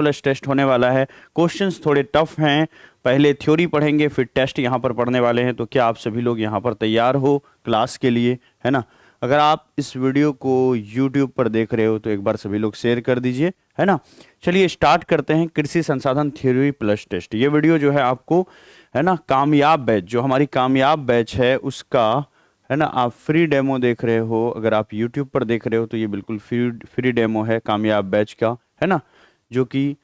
Plus test होने वाला है। क्वेश्चंस थोड़े टफ हैं, पहले थ्योरी पढ़ेंगे फिर टेस्ट यहाँ पर पढ़ने वाले हैं। तो क्या आप सभी लोग यहाँ पर तैयार हो क्लास के लिए, है ना? अगर आप इस वीडियो को YouTube पर देख रहे हो तो एक बार सभी लोग शेयर कर दीजिए, है ना? चलिए स्टार्ट करते हैं कृषि संसाधन थ्योरी प्लस टेस्ट। ये वीडियो जो है आपको, है ना, कामयाब बैच, जो हमारी कामयाब बैच है उसका, है ना, आप फ्री डेमो देख रहे हो। अगर आप YouTube पर देख रहे हो तो ये बिल्कुल फ्री डेमो है कामयाब बैच का, है ना, जो कि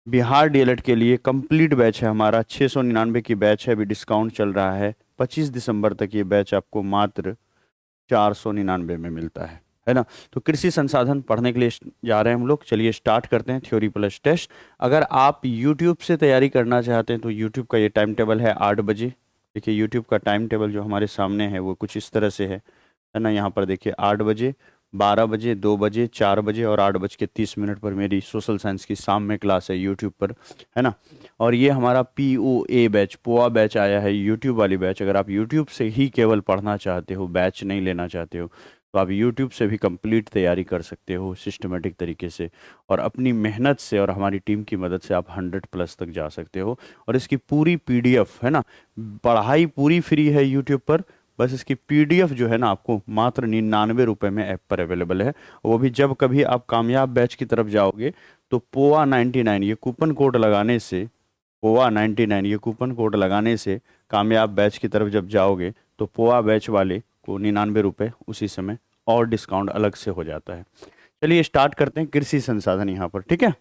बिहार डीएलएड के लिए कंप्लीट बैच है हमारा। 699 की बैच है, अभी डिस्काउंट चल रहा है। 25 दिसंबर तक ये बैच आपको मात्र 499 में मिलता है ना? तो कृषि संसाधन पढ़ने के लिए जा रहे हैं हम लोग। चलिए स्टार्ट करते हैं थ्योरी प्लस टेस्ट। अगर आप YouTube से तैयारी करना चाहते हैं तो YouTube का ये टाइम टेबल है 8 बजे। देखिए YouTube का टाइम टेबल जो हमारे सामने है वो कुछ इस तरह से है ना? यहाँ पर देखिए 8 बजे, 12 बजे, 2 बजे, 4 बजे और 8:30 पर मेरी सोशल साइंस की शाम में क्लास है यूट्यूब पर, है ना? और ये हमारा POA बैच, पोआ बैच आया है, यूट्यूब वाली बैच। अगर आप यूट्यूब से ही केवल पढ़ना चाहते हो, बैच नहीं लेना चाहते हो, तो आप यूट्यूब से भी कंप्लीट तैयारी कर सकते हो सिस्टमेटिक तरीके से। और अपनी मेहनत से और हमारी टीम की मदद से आप 100+ तक जा सकते हो। और इसकी पूरी PDF, है ना, पढ़ाई पूरी फ्री है यूट्यूब पर। बस इसकी PDF जो है ना आपको मात्र 99 रुपये में ऐप पर अवेलेबल है। वो भी जब कभी आप कामयाब बैच की तरफ जाओगे तो पोआ 99 ये कूपन कोड लगाने से, पोआ 99 ये कूपन कोड लगाने से कामयाब बैच की तरफ जब जाओगे तो पोआ बैच वाले को 99 रुपये उसी समय और डिस्काउंट अलग से हो जाता है। चलिए स्टार्ट करते हैं कृषि संसाधन यहाँ पर, ठीक है?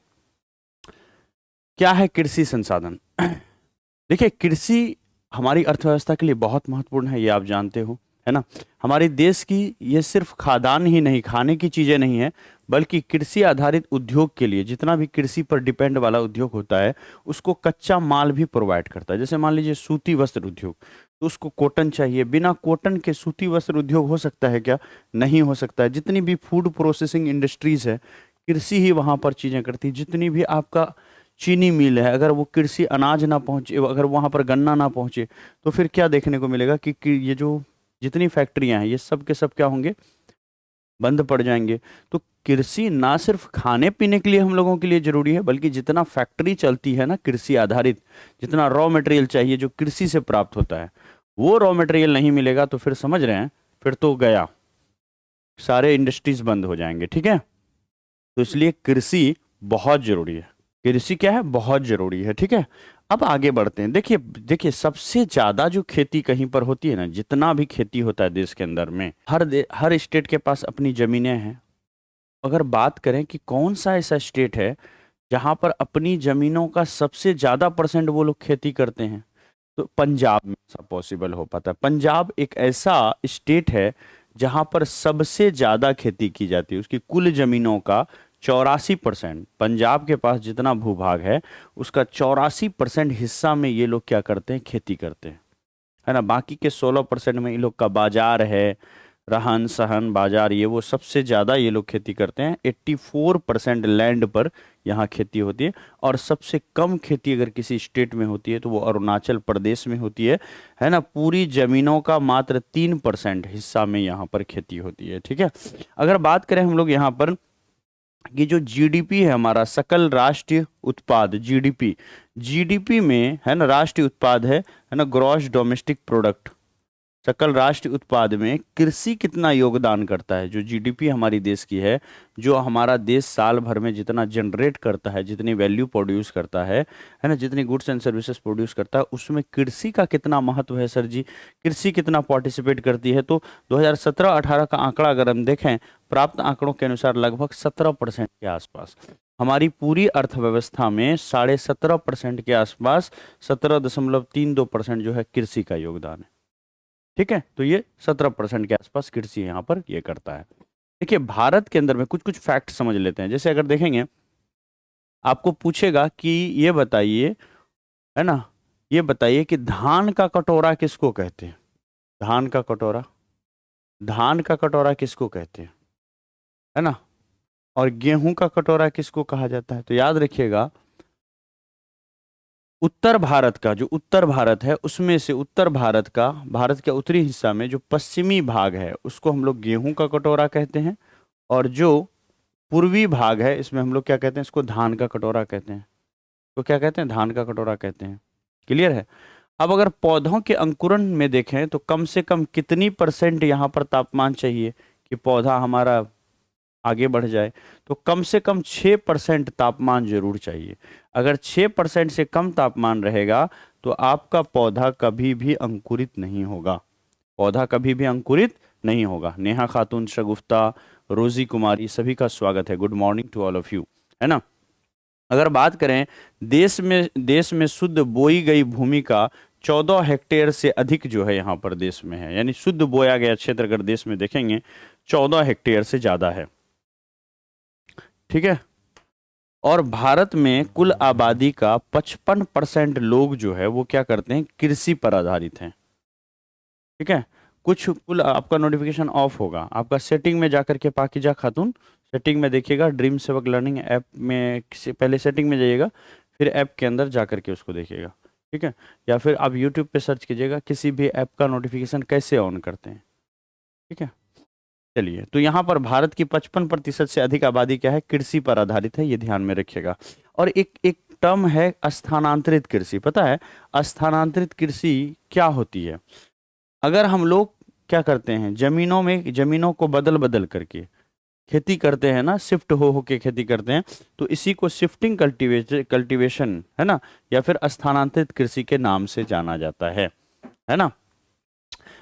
क्या है कृषि संसाधन? देखिए, कृषि हमारी अर्थव्यवस्था के लिए बहुत महत्वपूर्ण है, ये आप जानते हो, है ना? हमारे देश की ये सिर्फ खाद्यान्न ही नहीं, खाने की चीज़ें नहीं है, बल्कि कृषि आधारित उद्योग के लिए जितना भी कृषि पर डिपेंड वाला उद्योग होता है उसको कच्चा माल भी प्रोवाइड करता है। जैसे मान लीजिए सूती वस्त्र उद्योग, तो उसको कॉटन चाहिए। बिना कॉटन के सूती वस्त्र उद्योग हो सकता है क्या? नहीं हो सकता है। जितनी भी फूड प्रोसेसिंग इंडस्ट्रीज है, कृषि ही वहाँ पर चीज़ें करती है। जितनी भी आपका चीनी मिल है, अगर वो कृषि अनाज ना पहुंचे, अगर वहां पर गन्ना ना पहुंचे, तो फिर क्या देखने को मिलेगा कि ये जो जितनी फैक्ट्रियां हैं ये सब के सब क्या होंगे? बंद पड़ जाएंगे। तो कृषि ना सिर्फ खाने पीने के लिए हम लोगों के लिए जरूरी है, बल्कि जितना फैक्ट्री चलती है ना कृषि आधारित, जितना रॉ मटेरियल चाहिए जो कृषि से प्राप्त होता है, वो रॉ मटेरियल नहीं मिलेगा तो फिर समझ रहे हैं, फिर तो गया, सारे इंडस्ट्रीज बंद हो जाएंगे, ठीक है? तो इसलिए कृषि बहुत जरूरी है। कृषि क्या है? बहुत जरूरी है, ठीक है? अब आगे बढ़ते हैं। देखिए देखिए, सबसे ज्यादा जो खेती कहीं पर होती है ना, जितना भी खेती होता है देश के अंदर में, हर स्टेट के पास अपनी जमीनें हैं। अगर बात करें कि कौन सा ऐसा स्टेट है जहां पर अपनी जमीनों का सबसे ज्यादा परसेंट वो लोग खेती करते हैं, तो पंजाब में ऐसा पॉसिबल हो पाता है। पंजाब एक ऐसा स्टेट है जहां पर सबसे ज्यादा खेती की जाती है। उसकी कुल जमीनों का 84%, पंजाब के पास जितना भूभाग है उसका 84% हिस्सा में ये लोग क्या करते हैं? खेती करते हैं, है ना? बाकी के 16% में ये लोग का बाजार है, रहन सहन बाजार, ये वो सबसे ज़्यादा ये लोग खेती करते हैं। 84% लैंड पर यहाँ खेती होती है। और सबसे कम खेती अगर किसी स्टेट में होती है तो वो अरुणाचल प्रदेश में होती है ना? पूरी जमीनों का मात्र 3% हिस्सा में यहाँ पर खेती होती है, ठीक है? अगर बात करें हम लोग यहाँ पर कि जो जीडीपी है हमारा, सकल राष्ट्रीय उत्पाद, जीडीपी, जीडीपी में, है ना, राष्ट्रीय उत्पाद है ना, ग्रॉस डोमेस्टिक प्रोडक्ट, सकल राष्ट्रीय उत्पाद में कृषि कितना योगदान करता है, जो जीडीपी हमारी देश की है, जो हमारा देश साल भर में जितना जनरेट करता है, जितनी वैल्यू प्रोड्यूस करता है ना, जितनी गुड्स एंड सर्विसेज प्रोड्यूस करता है, उसमें कृषि का कितना महत्व है सर जी? कृषि कितना पार्टिसिपेट करती है? तो 2017-18 का आंकड़ा अगर हम देखें, प्राप्त आंकड़ों के अनुसार लगभग 17% के आसपास, हमारी पूरी अर्थव्यवस्था में 17.5% के आसपास, 17.32% जो है कृषि का योगदान है, ठीक है? तो ये 17% के आसपास कृषि यहाँ पर ये करता है। देखिए भारत के अंदर में कुछ कुछ फैक्ट समझ लेते हैं। जैसे अगर देखेंगे, आपको पूछेगा कि ये बताइए, है ना, ये बताइए कि धान का कटोरा किसको कहते हैं? धान का कटोरा, धान का कटोरा किसको कहते हैं, है ना? और गेहूं का कटोरा किसको कहा जाता है? तो याद रखिएगा, उत्तर भारत का, जो उत्तर भारत है उसमें से, उत्तर भारत का, भारत के उत्तरी हिस्सा में जो पश्चिमी भाग है उसको हम लोग गेहूं का कटोरा कहते हैं। और जो पूर्वी भाग है, इसमें हम लोग क्या कहते हैं, इसको धान का कटोरा कहते हैं। तो क्या कहते हैं, धान का कटोरा कहते हैं। क्लियर है। अब अगर पौधों के अंकुरण में देखें तो कम से कम कितनी % यहाँ पर तापमान चाहिए कि पौधा हमारा आगे बढ़ जाए, तो कम से कम 6% तापमान जरूर चाहिए। अगर 6% से कम तापमान रहेगा तो आपका पौधा कभी भी अंकुरित नहीं होगा, पौधा कभी भी अंकुरित नहीं होगा। नेहा खातून, शगुफ्ता, रोजी कुमारी, सभी का स्वागत है। Good morning to all of you, है ना। अगर बात करें देश में शुद्ध बोई गई भूमि का 14 हेक्टेयर से अधिक जो है यहाँ पर देश में है, यानी शुद्ध बोया गया क्षेत्र अगर देश में देखेंगे 14 हेक्टेयर से ज्यादा है। ठीक है। और भारत में कुल आबादी का 55% लोग जो है वो क्या करते हैं, कृषि पर आधारित हैं। ठीक है। कुछ कुल आपका नोटिफिकेशन ऑफ होगा, आपका सेटिंग में जाकर के, पाकिजा खातून सेटिंग में देखिएगा, ड्रीम सेवक लर्निंग ऐप में पहले सेटिंग में जाइएगा, फिर ऐप के अंदर जाकर के उसको देखिएगा। ठीक है। या फिर आप यूट्यूब पे सर्च कीजिएगा किसी भी ऐप का नोटिफिकेशन कैसे ऑन करते हैं। ठीक है। चलिए, तो यहाँ पर भारत की 55% से अधिक आबादी क्या है, कृषि पर आधारित है, ये ध्यान में रखिएगा। और एक एक टर्म है स्थानांतरित कृषि, पता है स्थानांतरित कृषि क्या होती है? अगर हम लोग क्या करते हैं, जमीनों को बदल बदल करके खेती करते हैं ना, शिफ्ट हो के खेती करते हैं, तो इसी को शिफ्टिंग कल्टीवेशन है ना, या फिर स्थानांतरित कृषि के नाम से जाना जाता है ना।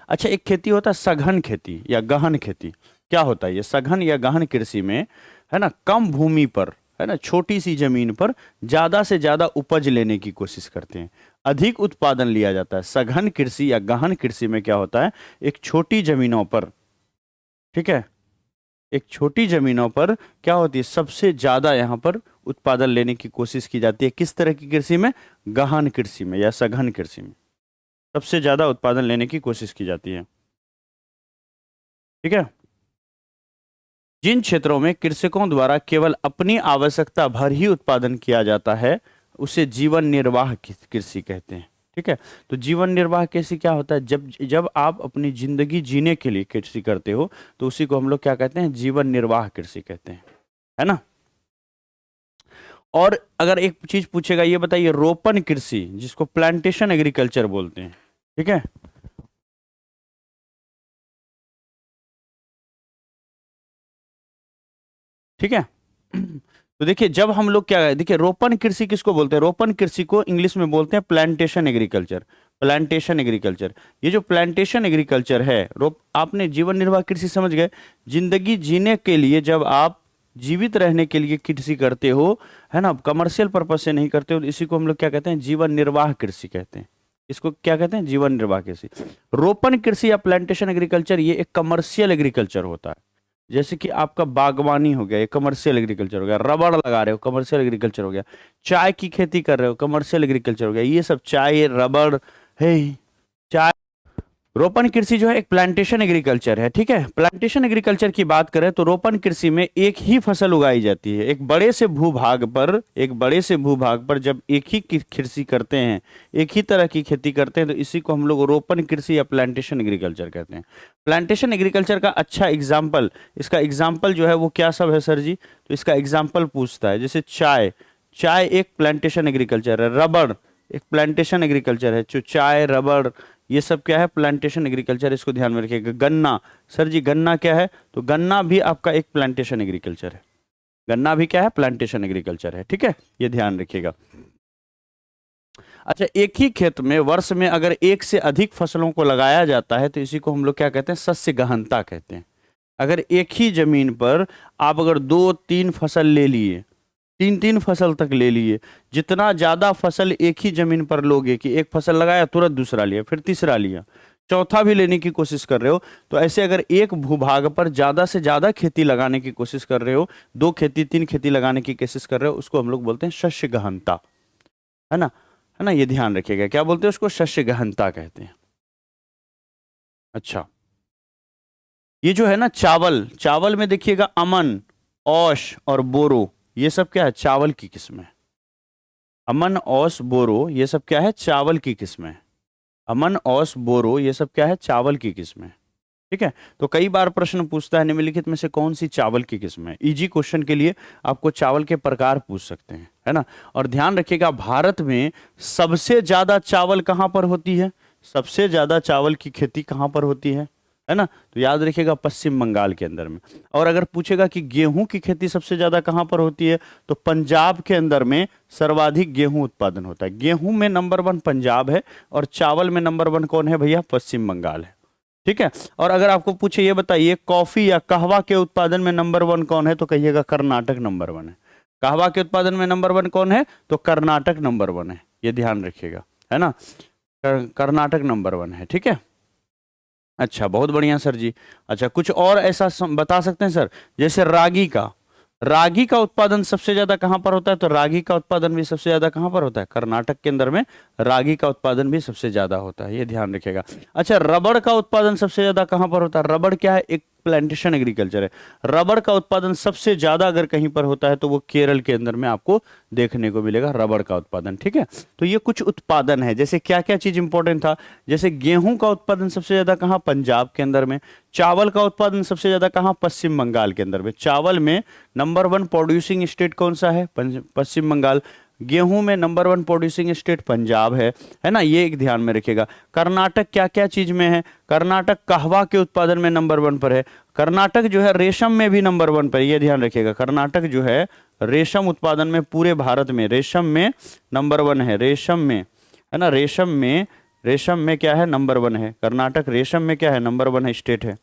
अच्छा, एक खेती होता है सघन खेती या गहन खेती। क्या होता है ये सघन या गहन कृषि में, है ना, कम भूमि पर, है ना, छोटी सी जमीन पर ज्यादा से ज्यादा उपज लेने की कोशिश करते हैं, अधिक उत्पादन लिया जाता है। सघन कृषि या गहन कृषि में क्या होता है, एक छोटी जमीनों पर, ठीक है, एक छोटी जमीनों पर क्या होती है, सबसे ज्यादा यहां पर उत्पादन लेने की कोशिश की जाती है। किस तरह की कृषि में, गहन कृषि में या सघन कृषि में सबसे ज्यादा उत्पादन लेने की कोशिश की जाती है। ठीक है। जिन क्षेत्रों में कृषकों द्वारा केवल अपनी आवश्यकता भर ही उत्पादन किया जाता है उसे जीवन निर्वाह कृषि कहते हैं। ठीक है। तो जीवन निर्वाह कृषि क्या होता है, जब जब आप अपनी जिंदगी जीने के लिए कृषि करते हो तो उसी को हम लोग क्या कहते हैं, जीवन निर्वाह कृषि कहते हैं, है ना। और अगर एक चीज पूछेगा, ये बताइए, रोपण कृषि जिसको प्लांटेशन एग्रीकल्चर बोलते हैं, ठीक है, ठीक है। तो देखिए, जब हम लोग क्या, देखिए रोपण कृषि किसको बोलते हैं, रोपण कृषि को इंग्लिश में बोलते हैं प्लांटेशन एग्रीकल्चर। प्लांटेशन एग्रीकल्चर, ये जो प्लांटेशन एग्रीकल्चर है, रोप आपने जीवन निर्वाह कृषि समझ गए, जिंदगी जीने के लिए जब आप जीवित रहने के लिए कृषि करते हो, है ना, कमर्शियल पर्पज से नहीं करते हो, तो इसी को हम लोग क्या कहते हैं, जीवन निर्वाह कृषि कहते हैं। इसको क्या कहते हैं, जीवन निर्वाह कृषि। रोपण कृषि या प्लांटेशन एग्रीकल्चर ये एक कमर्शियल एग्रीकल्चर होता है। जैसे कि आपका बागवानी हो गया, ये कमर्शियल एग्रीकल्चर हो गया, रबड़ लगा रहे हो, कमर्शियल एग्रीकल्चर हो गया, चाय की खेती कर रहे हो, कमर्शियल एग्रीकल्चर हो गया। ये सब चाय, रबड़ है, चाय। रोपण कृषि जो है एक प्लांटेशन एग्रीकल्चर है। ठीक है। प्लांटेशन एग्रीकल्चर की बात करें तो रोपण कृषि में एक ही फसल उगाई जाती है, एक बड़े से भूभाग पर जब एक ही कृषि करते हैं, एक ही तरह की खेती करते हैं, तो इसी को हम लोग रोपण कृषि या प्लांटेशन एग्रीकल्चर कहते हैं। प्लांटेशन एग्रीकल्चर का अच्छा एग्जाम्पल, इसका एग्जाम्पल जो है वो क्या सब है सर जी, तो इसका एग्जाम्पल पूछता है, जैसे चाय, चाय एक प्लांटेशन एग्रीकल्चर है, रबड़ एक प्लांटेशन एग्रीकल्चर है, जो चाय, रबड़, ये सब क्या है, प्लांटेशन एग्रीकल्चर। इसको ध्यान में रखिएगा। गन्ना, सर जी गन्ना क्या है, तो गन्ना भी आपका एक प्लांटेशन एग्रीकल्चर है, गन्ना भी क्या है, प्लांटेशन एग्रीकल्चर है। ठीक है, ये ध्यान रखिएगा। अच्छा, एक ही खेत में वर्ष में अगर एक से अधिक फसलों को लगाया जाता है तो इसी को हम लोग क्या कहते हैं, शस्य गहनता कहते हैं। अगर एक ही जमीन पर आप अगर 2-3 फसल ले लिए, 3-3 फसल तक ले लिए, जितना ज्यादा फसल एक ही जमीन पर लोगे कि एक फसल लगाया तुरंत दूसरा लिया, फिर तीसरा लिया, चौथा भी लेने की कोशिश कर रहे हो, तो ऐसे अगर एक भूभाग पर ज्यादा से ज्यादा खेती लगाने की कोशिश कर रहे हो, 2 खेती 3 खेती लगाने की कोशिश कर रहे हो, उसको हम लोग बोलते हैं शस्य गहनता, है ना, है ना। ये ध्यान रखिएगा, क्या बोलते हैं उसको, शस्य गहनता कहते हैं। अच्छा, ये जो है ना चावल, चावल में देखिएगा अमन, औश और बोरो, ये सब क्या है, चावल की किस्म है। अमन, औस, बोरो ये सब क्या है, चावल की किस्म है। अमन, औस, बोरो ये सब क्या है, चावल की किस्म है। ठीक है। तो कई बार प्रश्न पूछता है निम्नलिखित में से कौन सी चावल की किस्म है। इजी क्वेश्चन के लिए आपको चावल के प्रकार पूछ सकते हैं, है ना। और ध्यान रखिएगा, भारत में सबसे ज्यादा चावल कहाँ पर होती है, सबसे ज्यादा चावल की खेती कहाँ पर होती है ना। तो याद रखिएगा पश्चिम बंगाल के अंदर में। और अगर पूछेगा कि गेहूं की खेती सबसे ज्यादा कहां पर होती है, तो पंजाब के अंदर में सर्वाधिक गेहूं उत्पादन होता है। गेहूं में नंबर 1 पंजाब है और चावल में नंबर 1 कौन है भैया, पश्चिम बंगाल है। ठीक है। और अगर आपको पूछे ये बताइए कॉफी या कहवा के उत्पादन में नंबर 1 कौन है, तो कहिएगा कर्नाटक नंबर 1 है। कहवा के उत्पादन में नंबर 1 कौन है, तो कर्नाटक नंबर 1 है, ये ध्यान रखिएगा, है ना। कर्नाटक नंबर 1 है। ठीक है, अच्छा बहुत बढ़िया सर जी। अच्छा कुछ और ऐसा बता सकते हैं सर, जैसे रागी का उत्पादन सबसे ज्यादा कहां पर होता है, तो रागी का उत्पादन भी सबसे ज्यादा कहां पर होता है, कर्नाटक के अंदर में रागी का उत्पादन भी सबसे ज्यादा होता है, ये ध्यान रखिएगा। अच्छा रबड़ का उत्पादन सबसे ज्यादा कहां पर होता है, रबड़ क्या है, एक प्लांटेशन एग्रीकल्चर है। रबड़ का उत्पादन सबसे ज्यादा अगर कहीं पर होता है तो वो केरल के अंदर में आपको देखने को मिलेगा रबड़ का उत्पादन। ठीक है, तो ये कुछ उत्पादन है, जैसे क्या क्या चीज इंपॉर्टेंट था, जैसे गेहूं का उत्पादन सबसे ज्यादा कहां, पंजाब के अंदर में। चावल का उत्पादन सबसे ज्यादा कहां, पश्चिम बंगाल के अंदर में। चावल में नंबर 1 प्रोड्यूसिंग स्टेट कौन सा है, पश्चिम बंगाल। गेहूं में नंबर 1 प्रोड्यूसिंग स्टेट पंजाब है ना, ये एक ध्यान में रखिएगा। कर्नाटक क्या क्या चीज में है, कर्नाटक कहवा के उत्पादन में नंबर 1 पर है। कर्नाटक जो है रेशम में भी नंबर 1 पर है, ये ध्यान रखिएगा। कर्नाटक जो है रेशम उत्पादन में पूरे भारत में रेशम में नंबर 1 है, रेशम में, है ना, रेशम में क्या है, नंबर 1 है कर्नाटक। रेशम में क्या है, नंबर 1 है, स्टेट है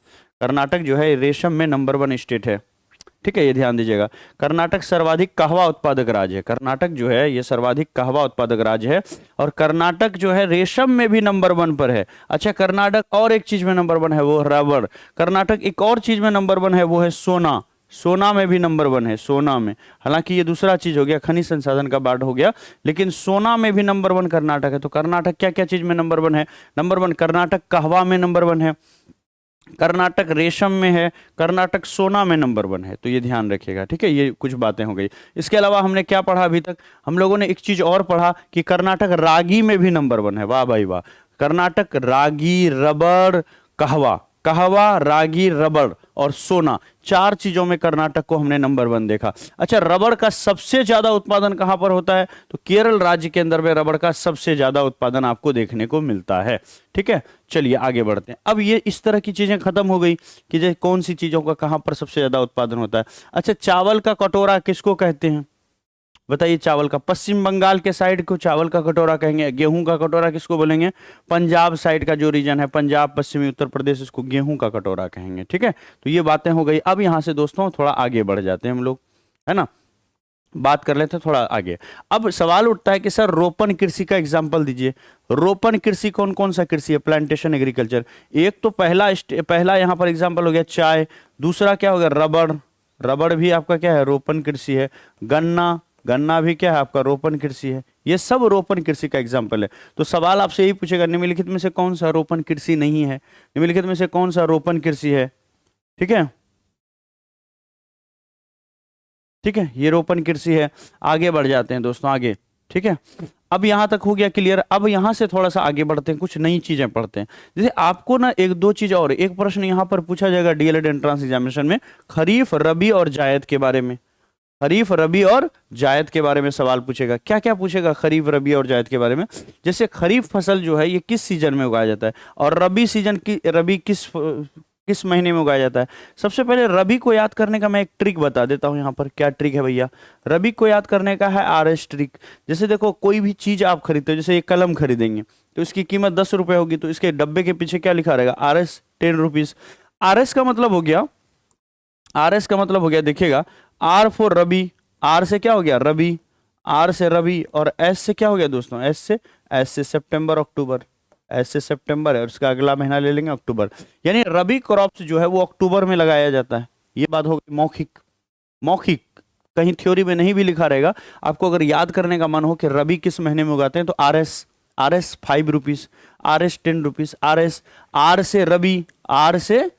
कर्नाटक जो है, रेशम में नंबर 1 स्टेट है। ठीक है, ये ध्यान दीजिएगा। कर्नाटक सर्वाधिक कहवा उत्पादक राज्य है, कर्नाटक जो है ये सर्वाधिक कहवा उत्पादक राज्य है। और कर्नाटक जो है रेशम में भी नंबर 1 पर है। अच्छा कर्नाटक और एक चीज में नंबर 1 है, वो रबड़। कर्नाटक एक और चीज में नंबर 1 है, वो है सोना। सोना में भी नंबर 1 है, सोना में। हालांकि ये दूसरा चीज हो गया, खनिज संसाधन का पार्ट हो गया, लेकिन सोना में भी नंबर 1 कर्नाटक है। तो कर्नाटक क्या क्या चीज में नंबर 1 है, नंबर 1 कर्नाटक कहवा में नंबर 1 है, कर्नाटक रेशम में है, कर्नाटक सोना में नंबर 1 है। तो ये ध्यान रखिएगा। ठीक है, ये कुछ बातें हो गई। इसके अलावा हमने क्या पढ़ा अभी तक, हम लोगों ने एक चीज और पढ़ा कि कर्नाटक रागी में भी नंबर 1 है। वाह भाई वाह, कर्नाटक रागी, रबड़, कहवा, कहवा, रागी, रबड़ और सोना, 4 चीजों में कर्नाटक को हमने नंबर 1 देखा। अच्छा रबड़ का सबसे ज्यादा उत्पादन कहां पर होता है, तो केरल राज्य के अंदर में रबड़ का सबसे ज्यादा उत्पादन आपको देखने को मिलता है। ठीक है, चलिए आगे बढ़ते हैं। अब ये इस तरह की चीजें खत्म हो गई कि जैसे कौन सी चीजों का कहां पर सबसे ज्यादा उत्पादन होता है। अच्छा चावल का कटोरा किसको कहते हैं, बताइए। चावल का, पश्चिम बंगाल के साइड को चावल का कटोरा कहेंगे। गेहूं का कटोरा किसको बोलेंगे, पंजाब साइड का जो रीजन है, पंजाब, पश्चिमी उत्तर प्रदेश, इसको गेहूं का कटोरा कहेंगे। ठीक है, तो ये बातें हो गई। अब यहां से दोस्तों थोड़ा आगे बढ़ जाते हैं हम लोग, है ना, बात कर लेते हैं थोड़ा आगे। अब सवाल उठता है कि सर रोपण कृषि का एग्जाम्पल दीजिए। रोपण कृषि कौन कौन सा कृषि है, प्लांटेशन एग्रीकल्चर। एक तो पहला यहां पर एग्जाम्पल हो गया चाय, दूसरा क्या हो गया रबड़, रबड़ भी आपका क्या है, रोपण कृषि है। गन्ना, गन्ना भी क्या है आपका, रोपण कृषि है। ये सब रोपण कृषि का एग्जाम्पल है। तो सवाल आपसे यही पूछेगा निम्नलिखित में से कौन सा रोपण कृषि नहीं है, निम्नलिखित में से कौन सा रोपण कृषि है। ठीक है, ठीक है, ये रोपण कृषि है। आगे बढ़ जाते हैं दोस्तों आगे। ठीक है, अब यहां तक हो गया क्लियर। अब यहां से थोड़ा सा आगे बढ़ते हैं, कुछ नई चीजें पढ़ते हैं। जैसे आपको ना एक दो चीज और, एक प्रश्न यहां पर पूछा जाएगा डीएलएड एंट्रेंस एग्जामिनेशन में, खरीफ, रबी और जायद के बारे में। खरीफ, रबी और जायद के बारे में सवाल पूछेगा। क्या क्या पूछेगा खरीफ, रबी और जायद के बारे में, जैसे खरीफ फसल जो है ये किस सीजन में उगाया जाता है, और रबी सीजन की, रबी किस महीने में उगाया जाता है। सबसे पहले रबी को याद करने का मैं एक ट्रिक बता देता हूं। यहाँ पर क्या ट्रिक है भैया, रबी को याद करने का है RS ट्रिक। जैसे देखो कोई भी चीज आप खरीदते हो, जैसे एक कलम खरीदेंगे तो इसकी कीमत 10 रुपए होगी, तो इसके डब्बे के पीछे क्या लिखा रहेगा, RS 10 रुपीज। RS का मतलब हो गया, RS का मतलब हो गया, देखिएगा, R फॉर रबी, R से क्या हो गया रबी, R से रबी, और S से क्या हो गया दोस्तों, S से सितंबर अक्टूबर, S से सितंबर है, और इसका अगला महीना ले लेंगे अक्टूबर। यानी रबी क्रॉप्स जो है वो अक्टूबर में लगाया जाता है। ये बात हो गई मौखिक। मौखिक कहीं थ्योरी में नहीं भी लिखा रहेगा, आपको अगर याद करने का मन हो कि रबी किस महीने में उगाते हैं, तो RS 5 rupees, RS 10 rupees, R से रबी, R से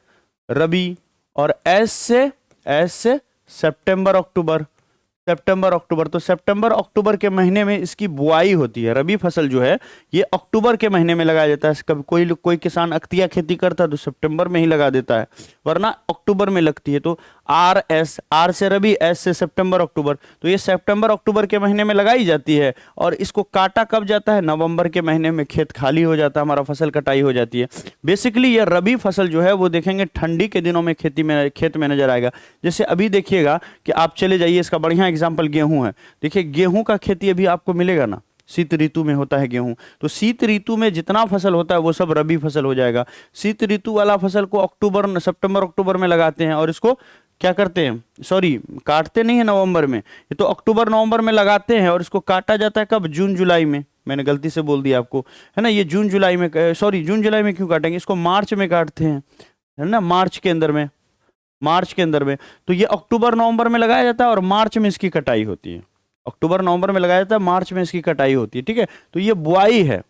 रबी, और S से सितंबर अक्टूबर, सितंबर अक्टूबर, तो सितंबर अक्टूबर के महीने में इसकी बुआई होती है। रबी फसल जो है ये अक्टूबर के महीने में लगाया जाता है। कभी कोई किसान अख्तिया खेती करता है तो सितंबर में ही लगा देता है, वरना अक्टूबर में लगती है। तो आर से रबी, एस से सितंबर अक्टूबर, तो ये सितंबर अक्टूबर के महीने में लगाई जाती है। और इसको काटा कब जाता है? नवंबर के महीने में खेत खाली हो जाता है, हमारा फसल कटाई हो जाती है। बेसिकली ये रबी फसल जो है वो देखेंगे ठंडी के दिनों में खेत में नजर आएगा। जैसे अभी देखिएगा कि आप चले जाइए, इसका बढ़िया एग्जाम्पल गेहूं है। देखिए गेहूं का खेती अभी आपको मिलेगा ना, शीत ऋतु में होता है गेहूं। तो शीत ऋतु में जितना फसल होता है वो सब रबी फसल हो जाएगा। शीत ऋतु वाला फसल को सितंबर अक्टूबर में लगाते हैं और इसको क्या करते हैं, सॉरी काटते नहीं है नवंबर में, ये तो अक्टूबर नवंबर में लगाते हैं और इसको काटा जाता है कब? जून जुलाई में। मैंने गलती से बोल दिया आपको, है ना, ये जून जुलाई में, सॉरी जून जुलाई में क्यों काटेंगे, इसको मार्च में काटते हैं, है ना, मार्च के अंदर में। तो ये अक्टूबर नवंबर में लगाया जाता है और मार्च में इसकी कटाई होती है। अक्टूबर नवंबर में लगाया जाता है, मार्च में इसकी कटाई होती है। ठीक है, तो ये बुआई है,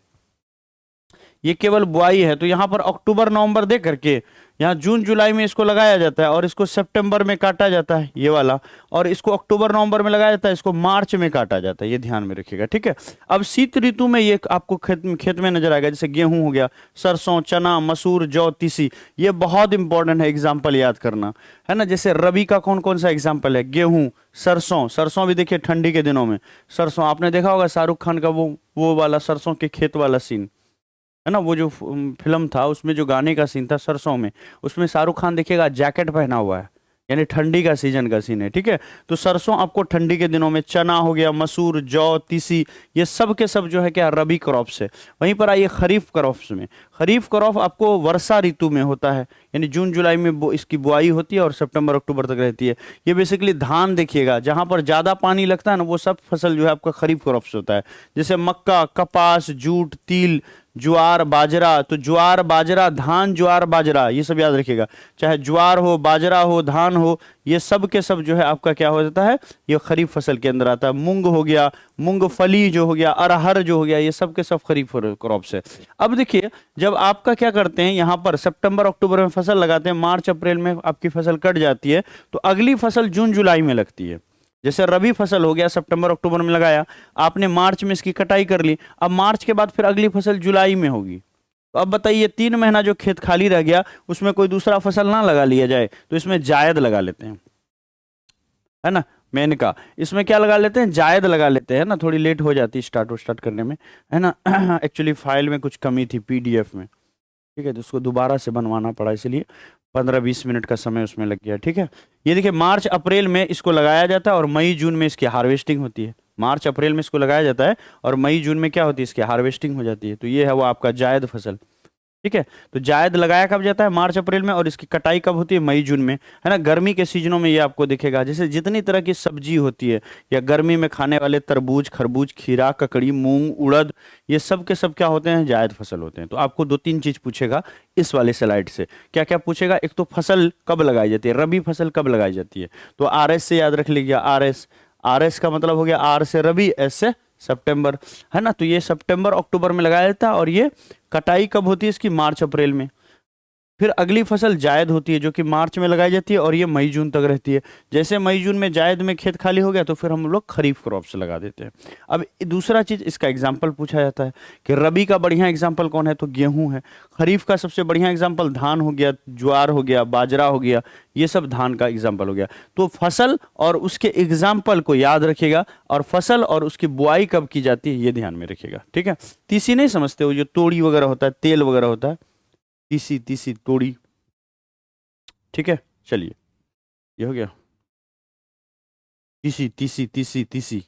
ये केवल बुआई है। तो यहां पर अक्टूबर नवंबर दे करके यहाँ जून जुलाई में इसको लगाया जाता है और इसको सितंबर में काटा जाता है ये वाला, और इसको अक्टूबर नवंबर में लगाया जाता है, इसको मार्च में काटा जाता है। ये ध्यान में रखिएगा। ठीक है, अब शीत ऋतु में ये आपको खेत में नजर आएगा। जैसे गेहूं हो गया, सरसों, चना, मसूर, जौ, तीसी, ये बहुत इंपॉर्टेंट है, एग्जाम्पल याद करना, है ना। जैसे रबी का कौन कौन सा एग्जाम्पल है? गेहूं, सरसों भी देखिए ठंडी के दिनों में सरसों, आपने देखा होगा शाहरुख खान का वो वाला सरसों के खेत वाला सीन, है ना, वो जो फिल्म था उसमें जो गाने का सीन था सरसों में, उसमें शाहरुख खान देखिएगा जैकेट पहना हुआ है, यानी ठंडी का सीजन का सीन है। ठीक है, तो सरसों आपको ठंडी के दिनों में, चना हो गया, मसूर, जौ, तीसी, ये सब के सब जो है क्या, रबी क्रॉप्स है। वहीं पर आइए खरीफ क्रॉप्स में। खरीफ क्रॉप आपको वर्षा ऋतु में होता है, यानी जून जुलाई में इसकी बुआई होती है और सितंबर अक्टूबर तक रहती है। ये बेसिकली धान देखिएगा, जहां पर ज्यादा पानी लगता है ना वो सब फसल जो है आपका खरीफ क्रॉप्स होता है। जैसे मक्का, कपास, जूट, तिल, ज्वार, बाजरा। तो ज्वार, बाजरा, धान, ज्वार, बाजरा, ये सब याद रखिएगा। चाहे ज्वार हो, बाजरा हो, धान हो, ये सब के सब जो है आपका क्या हो जाता है, ये खरीफ फसल के अंदर आता है। मूंग हो गया, मूंगफली जो हो गया, अरहर जो हो गया, ये सब के सब खरीफ क्रॉप्स है। अब देखिए जब आपका क्या करते हैं, यहाँ पर सितंबर अक्टूबर में फसल लगाते हैं, मार्च अप्रैल में आपकी फसल कट जाती है, तो अगली फसल जून जुलाई में लगती है। जैसे रबी फसल हो गया, सितंबर अक्टूबर में लगाया आपने, मार्च में इसकी कटाई कर ली, अब मार्च के बाद फिर अगली फसल जुलाई में होगी। तो अब बताइए 3 महीना जो खेत खाली रह गया उसमें कोई दूसरा फसल ना लगा लिया जाए, तो इसमें जायद लगा लेते हैं, है ना, मेनका, इसमें क्या लगा लेते हैं, जायद लगा लेते हैं ना। थोड़ी लेट हो जाती है स्टार्ट करने में, है ना एक्चुअली फाइल में कुछ कमी थी पीडीएफ में, ठीक है, तो उसको दोबारा से बनवाना पड़ा, इसलिए 15-20 मिनट का समय उसमें लग गया। ठीक है, ये देखिए मार्च अप्रैल में इसको लगाया जाता है और मई जून में इसकी हार्वेस्टिंग होती है। मार्च अप्रैल में इसको लगाया जाता है और मई जून में क्या होती है, इसकी हार्वेस्टिंग हो जाती है। तो ये है वो आपका जायद फसल। ठीक है, तो जायद लगाया कब जाता है, मार्च अप्रैल में, और इसकी कटाई कब होती है, मई जून में, है ना। गर्मी के सीजनों में ये आपको दिखेगा, जैसे जितनी तरह की सब्जी होती है या गर्मी में खाने वाले तरबूज, खरबूज, खीरा, ककड़ी, मूंग, उड़द, ये सब के सब क्या होते हैं, जायद फसल होते हैं। तो आपको 2-3 चीज पूछेगा इस वाले स्लाइड से। क्या क्या पूछेगा, एक तो फसल कब लगाई जाती है, रबी फसल कब लगाई जाती है, तो RS से याद रख लीजिए। RS का मतलब हो गया R से रबी, S से सितंबर, है ना। तो ये सितंबर अक्टूबर में लगाया जाता है और ये कटाई कब होती है इसकी, मार्च अप्रैल में। फिर अगली फसल जायद होती है जो कि मार्च में लगाई जाती है और ये मई जून तक रहती है। जैसे मई जून में जायद में खेत खाली हो गया तो फिर हम लोग खरीफ क्रॉप्स लगा देते हैं। अब दूसरा चीज इसका एग्जाम्पल पूछा जाता है कि रबी का बढ़िया एग्जाम्पल कौन है, तो गेहूं है। खरीफ का सबसे बढ़िया एग्जाम्पल धान हो गया, ज्वार हो गया, बाजरा हो गया, ये सब धान का एग्जाम्पल हो गया। तो फसल और उसके एग्जाम्पल को याद रखिएगा, और फसल और उसकी बुआई कब की जाती है ये ध्यान में रखिएगा। ठीक है, तीसी नहीं समझते हो, जो तोड़ी वगैरह होता है, तेल वगैरह होता है, तीसी तोड़ी। ठीक है, चलिए ये हो गया, तीसी। ठीक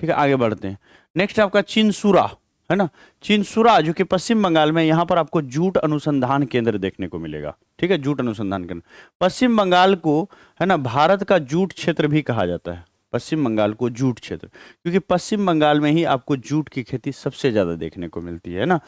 है, आगे बढ़ते हैं। नेक्स्ट आपका चिनसुरा, है ना। चिनसुरा जो कि पश्चिम बंगाल में, यहां पर आपको जूट अनुसंधान केंद्र देखने को मिलेगा। ठीक है, जूट अनुसंधान केंद्र। पश्चिम बंगाल को, है ना, भारत का जूट क्षेत्र भी कहा जाता है। पश्चिम बंगाल को जूट क्षेत्र, क्योंकि पश्चिम बंगाल में ही आपको जूट की खेती सबसे ज्यादा देखने को मिलती है ना।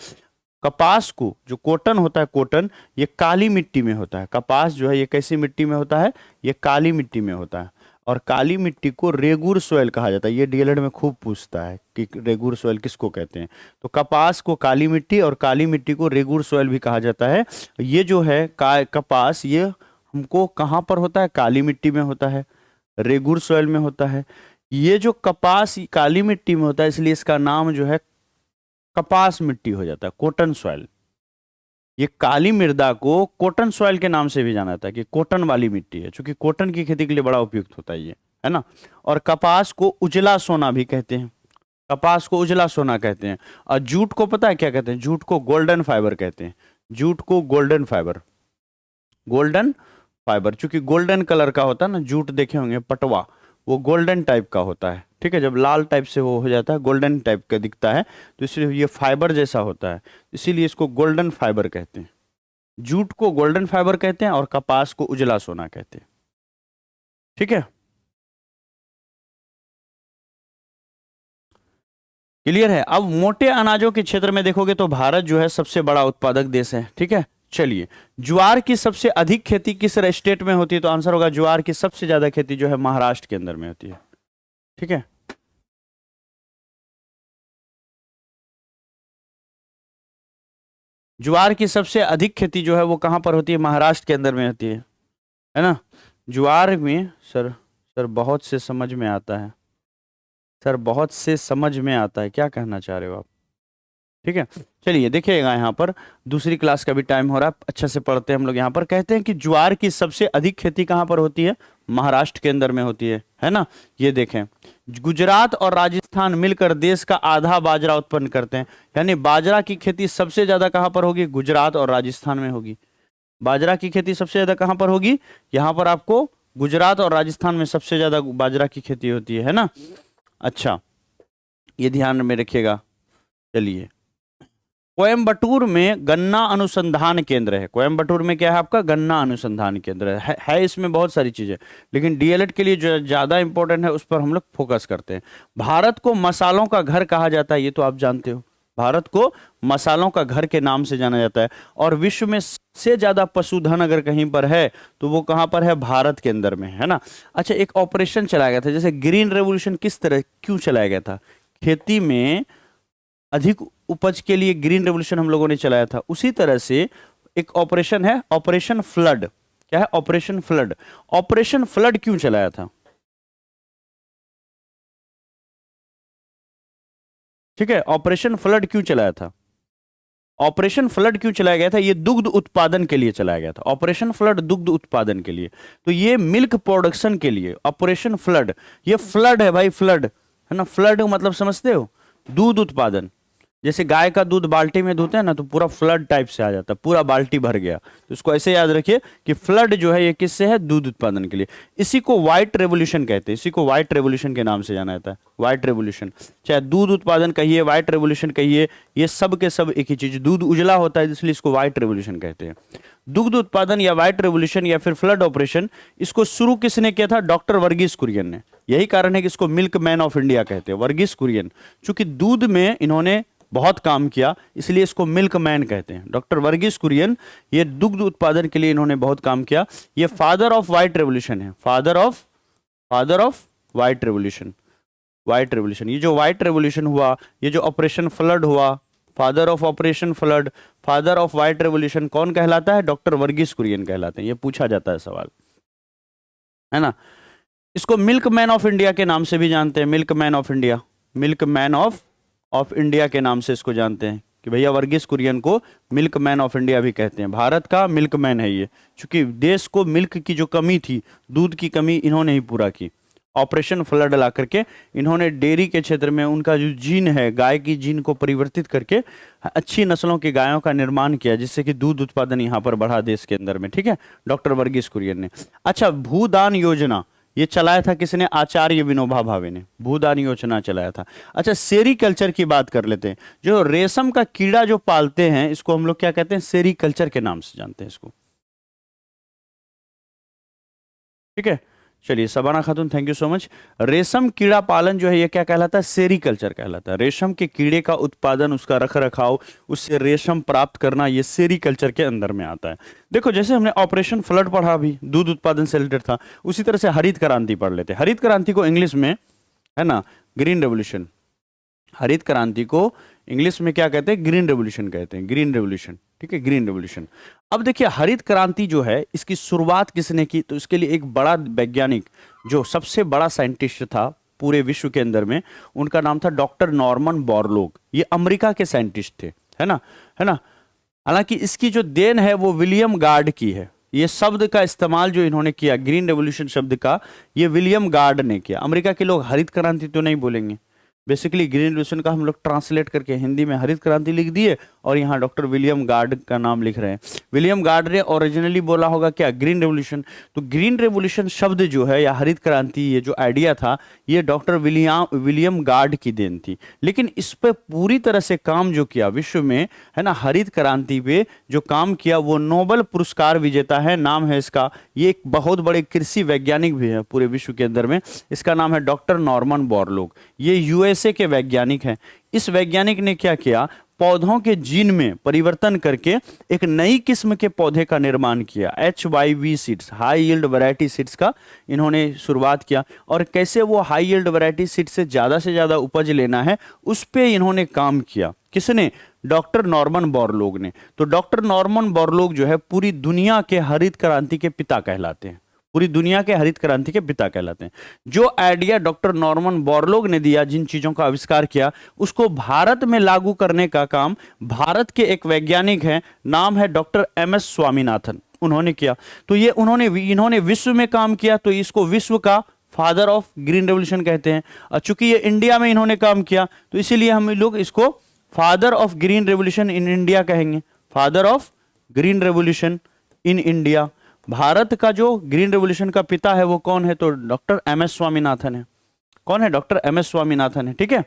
कपास को, जो कॉटन होता है, कॉटन ये काली मिट्टी में होता है। कपास जो है ये कैसी मिट्टी में होता है, ये काली मिट्टी में होता है। और काली मिट्टी को रेगुर सोयल कहा जाता है। ये डीएलएड में खूब पूछता है कि रेगुर सोयल किसको कहते हैं। तो कपास को काली मिट्टी और काली मिट्टी को रेगुर सोयल भी कहा जाता है। ये जो है कपास, ये हमको कहाँ पर होता है, काली मिट्टी में होता है, रेगुर सोयल में होता है। ये जो कपास काली मिट्टी में होता है, इसलिए इसका नाम जो है कपास मिट्टी हो जाता है, कॉटन सॉइल। ये काली मृदा को कॉटन सॉइल के नाम से भी जाना जाता है कि कॉटन वाली मिट्टी है, क्योंकि कॉटन की खेती के लिए बड़ा उपयुक्त होता है ये, है ना। और कपास को उजला सोना भी कहते हैं, कपास को उजला सोना कहते हैं। और जूट को पता है क्या कहते हैं? जूट को गोल्डन फाइबर कहते हैं, जूट को गोल्डन फाइबर, गोल्डन फाइबर, चूंकि गोल्डन कलर का होता है ना, जूट देखे होंगे पटवा, वो गोल्डन टाइप का होता है, ठीक है। जब लाल टाइप से वो हो जाता है, गोल्डन टाइप का दिखता है, तो इसलिए ये फाइबर जैसा होता है, इसीलिए इसको गोल्डन फाइबर कहते हैं। जूट को गोल्डन फाइबर कहते हैं और कपास को उजला सोना कहते हैं, ठीक है। क्लियर है? अब मोटे अनाजों के क्षेत्र में देखोगे तो भारत जो है सबसे बड़ा उत्पादक देश है, ठीक है। चलिए, ज्वार की सबसे अधिक खेती किस स्टेट में होती है? तो आंसर होगा ज्वार की सबसे ज्यादा खेती जो है महाराष्ट्र के अंदर में होती है, ठीक है। ज्वार की सबसे अधिक खेती जो है वो कहां पर होती है? महाराष्ट्र के अंदर में होती है ना। ज्वार में सर बहुत से समझ में आता है, सर बहुत से समझ में आता है, क्या कहना चाह रहे हो आप? ठीक है, चलिए देखिएगा, यहाँ पर दूसरी क्लास का भी टाइम हो रहा है, अच्छा से पढ़ते हैं हम लोग। यहाँ पर कहते हैं कि ज्वार की सबसे अधिक खेती कहाँ पर होती है? महाराष्ट्र के अंदर में होती है ना। ये देखें, गुजरात और राजस्थान मिलकर देश का आधा बाजरा उत्पन्न करते हैं, यानी बाजरा की खेती सबसे ज्यादा कहाँ पर होगी? गुजरात और राजस्थान में होगी। बाजरा की खेती सबसे ज्यादा कहाँ पर होगी? यहाँ पर आपको गुजरात और राजस्थान में सबसे ज्यादा बाजरा की खेती होती है ना। अच्छा, ये ध्यान में रखिएगा। चलिए, कोयम्बटूर में गन्ना अनुसंधान केंद्र है। कोयम्बटूर में क्या है आपका? गन्ना अनुसंधान केंद्र है इसमें बहुत सारी चीजें, लेकिन डीएलएड के लिए जो ज्यादा इंपॉर्टेंट है उस पर हम लोग फोकस करते हैं। भारत को मसालों का घर कहा जाता है, ये तो आप जानते हो, भारत को मसालों का घर के नाम से जाना जाता है। और विश्व में सबसे ज्यादा पशुधन अगर कहीं पर है तो वो कहां पर है? भारत के अंदर में, है ना। अच्छा, एक ऑपरेशन चलाया गया था, जैसे ग्रीन रेवोल्यूशन किस तरह क्यों चलाया गया था? खेती में अधिक उपज के लिए ग्रीन रेवोल्यूशन हम लोगों ने चलाया था, उसी तरह से एक ऑपरेशन है ऑपरेशन फ्लड। क्या है? Operation flood. ऑपरेशन फ्लड क्यों चलाया था? ठीक है, ऑपरेशन फ्लड क्यों चलाया था? ऑपरेशन फ्लड क्यों चलाया गया था? ये दुग्ध उत्पादन के लिए चलाया गया था, ऑपरेशन फ्लड दुग्ध उत्पादन के लिए। तो ये मिल्क प्रोडक्शन के लिए ऑपरेशन फ्लड, ये फ्लड है भाई, फ्लड है ना। फ्लड मतलब समझते हो? दूध उत्पादन, जैसे गाय का दूध बाल्टी में धोते हैं ना, तो पूरा फ्लड टाइप से आ जाता है, पूरा बाल्टी भर गया। तो इसको ऐसे याद रखिए कि फ्लड जो है ये किससे है? दूध उत्पादन के लिए। इसी को व्हाइट रेवोल्यूशन कहते हैं, इसी को व्हाइट रेवोल्यूशन के नाम से जाना जाता है, व्हाइट रेवोल्यूशन। चाहे दूध उत्पादन कहिए, व्हाइट रेवोल्यूशन कहिए, ये सब के सब एक ही चीज। दूध उजला होता है इसलिए इसको व्हाइट रेवोल्यूशन कहते हैं। दुग्ध उत्पादन या व्हाइट रेवोल्यूशन या फिर फ्लड ऑपरेशन, इसको शुरू किसने किया था? डॉक्टर वर्गीस कुरियन ने। यही कारण है कि इसको मिल्क मैन ऑफ इंडिया कहते हैं, वर्गीस कुरियन। चूंकि दूध में इन्होंने बहुत काम किया इसलिए इसको मिल्क मैन कहते हैं, डॉक्टर वर्गीस कुरियन। ये दुग्ध उत्पादन के लिए इन्होंने बहुत काम किया। ये फादर ऑफ व्हाइट रेवोल्यूशन है, father of white revolution, white revolution. ये जो व्हाइट रेवोल्यूशन हुआ, ये जो ऑपरेशन फ्लड हुआ, father of operation flood, father of white revolution कौन कहलाता है? डॉक्टर वर्गीस कुरियन कहलाते हैं। ये पूछा जाता है सवाल, है ना। इसको मिल्क मैन ऑफ इंडिया के नाम से भी जानते हैं, milk man of India, milk man of India के नाम से इसको जानते हैं कि भैया वर्गीस कुरियन को मिल्क मैन ऑफ इंडिया भी कहते हैं। भारत का मिल्क मैन है ये, क्योंकि देश को मिल्क की जो कमी थी, दूध की कमी, इन्होंने ही पूरा की। ऑपरेशन फ्लड ला करके इन्होंने डेयरी के क्षेत्र में उनका जो जीन है, गाय की जीन को परिवर्तित करके अच्छी नस्लों की गायों का निर्माण किया, जिससे कि दूध उत्पादन यहाँ पर बढ़ा देश के अंदर में, ठीक है, डॉक्टर वर्गीस कुरियन ने। अच्छा, भूदान योजना ये चलाया था किसने? आचार्य विनोबा भावे ने भूदान योजना चलाया था। अच्छा, सेरीकल्चर की बात कर लेते हैं। जो रेशम का कीड़ा जो पालते हैं, इसको हम लोग क्या कहते हैं? सेरीकल्चर के नाम से जानते हैं इसको, ठीक है। चलिए, सबाना खातून थैंक यू सो मच। रेशम कीड़ा पालन जो है ये क्या कहलाता है? सेरीकल्चर कहलाता है। रेशम के कीड़े का उत्पादन, उसका रख रखाव, उससे रेशम प्राप्त करना, ये सेरीकल्चर के अंदर में आता है। देखो, जैसे हमने ऑपरेशन फ्लड पढ़ा, अभी दूध उत्पादन से रिलेटेड था, उसी तरह से हरित क्रांति पढ़ लेते हैं। हरित क्रांति को इंग्लिश में, है ना, ग्रीन रेवोल्यूशन। हरित क्रांति को इंग्लिश में क्या कहते हैं? ग्रीन रेवोल्यूशन कहते हैं, ग्रीन रेवोल्यूशन, ठीक है, ग्रीन रेवोल्यूशन। अब देखिए, हरित क्रांति जो है इसकी शुरुआत किसने की? तो इसके लिए एक बड़ा वैज्ञानिक, जो सबसे बड़ा साइंटिस्ट था, पूरे विश्व के अंदर में, उनका नाम था डॉक्टर नॉर्मन बोरलॉग। ये अमेरिका के साइंटिस्ट थे, है ना, है ना। हालांकि इसकी जो देन है वो विलियम गार्ड की है। ये शब्द का इस्तेमाल जो इन्होंने किया, ग्रीन रेवोल्यूशन शब्द का, ये विलियम गार्ड ने किया। अमेरिका के लोग हरित क्रांति तो नहीं बोलेंगे, बेसिकली ग्रीन रेवोल्यूशन का हम लोग ट्रांसलेट करके हिंदी में हरित क्रांति लिख दिए और यहाँ डॉक्टर विलियम गार्ड का नाम लिख रहे हैं। विलियम गार्ड ने ओरिजिनली बोला होगा क्या, ग्रीन रेवोल्यूशन। तो ग्रीन रेवोल्यूशन शब्द जो है या हरित क्रांति, ये जो आइडिया था, ये डॉक्टर विलियम गार्ड की देन थी। लेकिन इस पर पूरी तरह से काम जो किया विश्व में, है ना, हरित क्रांति पे जो काम किया, वो नोबेल पुरस्कार विजेता है, नाम है इसका, ये एक बहुत बड़े कृषि वैज्ञानिक भी है पूरे विश्व के अंदर में, इसका नाम है डॉक्टर नॉर्मन बोरलॉग। ये यूएसए के वैज्ञानिक हैं। इस वैज्ञानिक ने क्या किया, पौधों के जीन में परिवर्तन करके एक नई किस्म के पौधे का निर्माण किया, HYV seeds, high yield variety seeds का इन्होंने शुरुआत किया। और कैसे वो हाई यील्ड वैरायटी सीड्स से ज़्यादा उपज लेना है, उस पर इन्होंने काम किया। किसने? डॉक्टर नॉर्मन बोरलॉग ने। तो डॉक्टर नॉर्मन बोरलॉग जो है पूरी दुनिया के हरित क्रांति के पिता कहलाते हैं, पूरी दुनिया के हरित क्रांति के पिता कहलाते हैं। जो आइडिया डॉक्टर नॉर्मन बोरलॉग ने दिया, जिन चीजों का आविष्कार किया, उसको भारत में लागू करने का काम भारत के एक वैज्ञानिक हैं, नाम है डॉक्टर MS स्वामीनाथन, उन्होंने किया। तो ये इन्होंने विश्व में काम किया, तो इसको विश्व का फादर ऑफ ग्रीन रेवोल्यूशन कहते हैं। और चूंकि ये इंडिया में इन्होंने काम किया, तो इसीलिए हम लोग इसको father of green revolution in India कहेंगे, father of green revolution in India. Bharat का जो ग्रीन रेवोल्यूशन का पिता है वो कौन है? तो डॉक्टर MS स्वामीनाथन है। कौन है? डॉक्टर MS स्वामीनाथन है। ठीक है,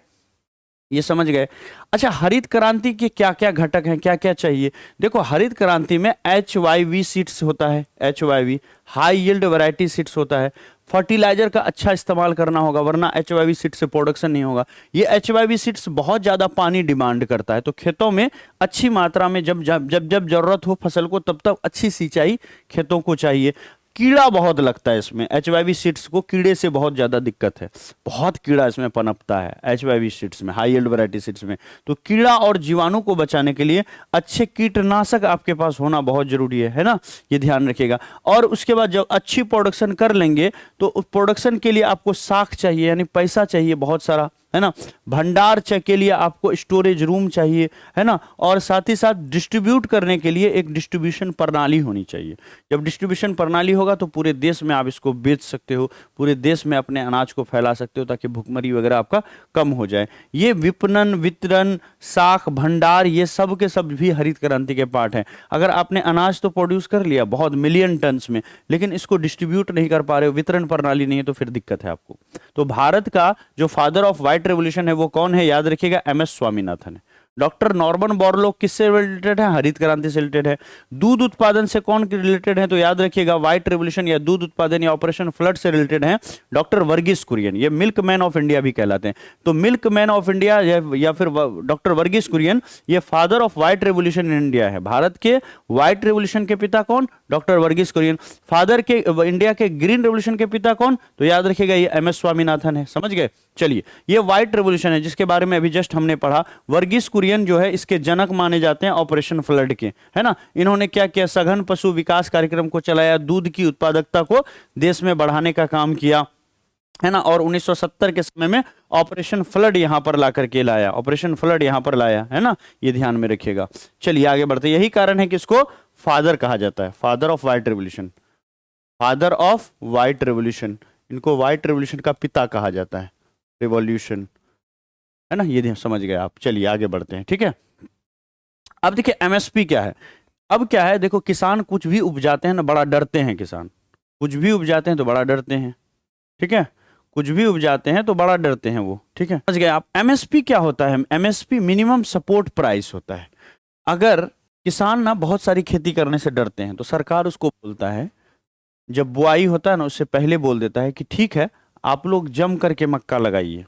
ये समझ गए। अच्छा, हरित क्रांति के क्या क्या घटक हैं, क्या क्या चाहिए? देखो, हरित क्रांति में HYV सीड्स होता है, HYV high yield variety seeds होता है। फर्टिलाइजर का अच्छा इस्तेमाल करना होगा, वरना HYV सीड से प्रोडक्शन नहीं होगा। ये HYV सीड्स बहुत ज़्यादा पानी डिमांड करता है, तो खेतों में अच्छी मात्रा में जब जब जब जब जरूरत हो फसल को, तब तब अच्छी सिंचाई खेतों को चाहिए। कीड़ा बहुत लगता है इसमें, HYV सीड्स को कीड़े से बहुत ज़्यादा दिक्कत है, बहुत कीड़ा इसमें पनपता है HYV सीड्स में, हाई यील्ड वैरायटी सीड्स में। तो कीड़ा और जीवाणु को बचाने के लिए अच्छे कीटनाशक आपके पास होना बहुत जरूरी है ना, ये ध्यान रखिएगा। और उसके बाद जब अच्छी प्रोडक्शन कर लेंगे, तो उस प्रोडक्शन के लिए आपको साख चाहिए, यानी पैसा चाहिए बहुत सारा, है ना। भंडार के लिए आपको स्टोरेज रूम चाहिए, है ना। और साथ ही साथ डिस्ट्रीब्यूट करने के लिए एक डिस्ट्रीब्यूशन प्रणाली होनी चाहिए। जब डिस्ट्रीब्यूशन प्रणाली होगा तो पूरे देश में आप इसको बेच सकते हो, पूरे देश में अपने अनाज को फैला सकते हो, ताकि भुखमरी वगैरह आपका कम हो जाए। ये विपणन, वितरण, साख, भंडार, ये सब के सब भी हरित क्रांति के पार्ट हैं। अगर आपने अनाज तो प्रोड्यूस कर लिया बहुत मिलियन टन्स में, लेकिन इसको डिस्ट्रीब्यूट नहीं कर पा रहे हो, वितरण प्रणाली नहीं है, तो फिर दिक्कत है आपको। तो भारत का जो फादर ऑफ व्हाइट रेवोल्यूशन है वो कौन है? याद रखिएगा, MS स्वामीनाथन है। डॉक्टर नॉर्मन बोरलॉग किससे रिलेटेड है? हरित क्रांति से रिलेटेड है। दूध उत्पादन से कौन रिलेटेड है? तो याद रखिएगा, व्हाइट रेवोल्यूशन या दूध उत्पादन या ऑपरेशन फ्लड से रिलेटेड है डॉक्टर वर्गीस कुरियन। ये मिल्क मैन ऑफ इंडिया भी कहलाते हैं। तो मिल्क मैन ऑफ इंडिया या फिर डॉक्टर वर्गीस कुरियन, ये father of white revolution in India है। भारत के व्हाइट रेवोल्यूशन के पिता कौन? डॉक्टर वर्गीस कुरियन। फादर के इंडिया के ग्रीन रेवोल्यूशन के पिता कौन? तो याद रखिएगा, ये MS स्वामीनाथन है। समझ गए? चलिए, ये व्हाइट रेवोल्यूशन है जिसके बारे में अभी जस्ट हमने पढ़ा। वर्गीस कुरियन जो है इसके जनक माने जाते हैं ऑपरेशन फ्लड के, है ना। इन्होंने क्या किया? सघन पशु विकास कार्यक्रम को चलाया, दूध की उत्पादकता को देश में बढ़ाने का काम किया, है ना। और 1970 के समय में ऑपरेशन फ्लड यहां पर ला करके लाया, ऑपरेशन फ्लड यहां पर लाया, है ना। ये ध्यान में रखिएगा। चलिए आगे बढ़ते। यही कारण है कि इसको फादर कहा जाता है, father of white revolution, father of white revolution. इनको व्हाइट रेवोल्यूशन का पिता कहा जाता है, रिवॉल्यूशन, है ना। ये समझ गए आप। चलिए आगे बढ़ते हैं, ठीक है। अब देखिए MSP क्या है। अब क्या है, देखो, किसान कुछ भी उपजाते हैं ना, बड़ा डरते हैं किसान, कुछ भी उपजाते हैं तो बड़ा डरते हैं, ठीक है। कुछ भी उपजाते हैं तो बड़ा डरते हैं वो, ठीक है। समझ गए आप। MSP क्या होता है? MSP मिनिमम सपोर्ट प्राइस होता है। अगर किसान ना बहुत सारी खेती करने से डरते हैं, तो सरकार उसको बोलता है, जब बुआई होता है ना उससे पहले बोल देता है कि ठीक है, आप लोग जम करके मक्का लगाइए।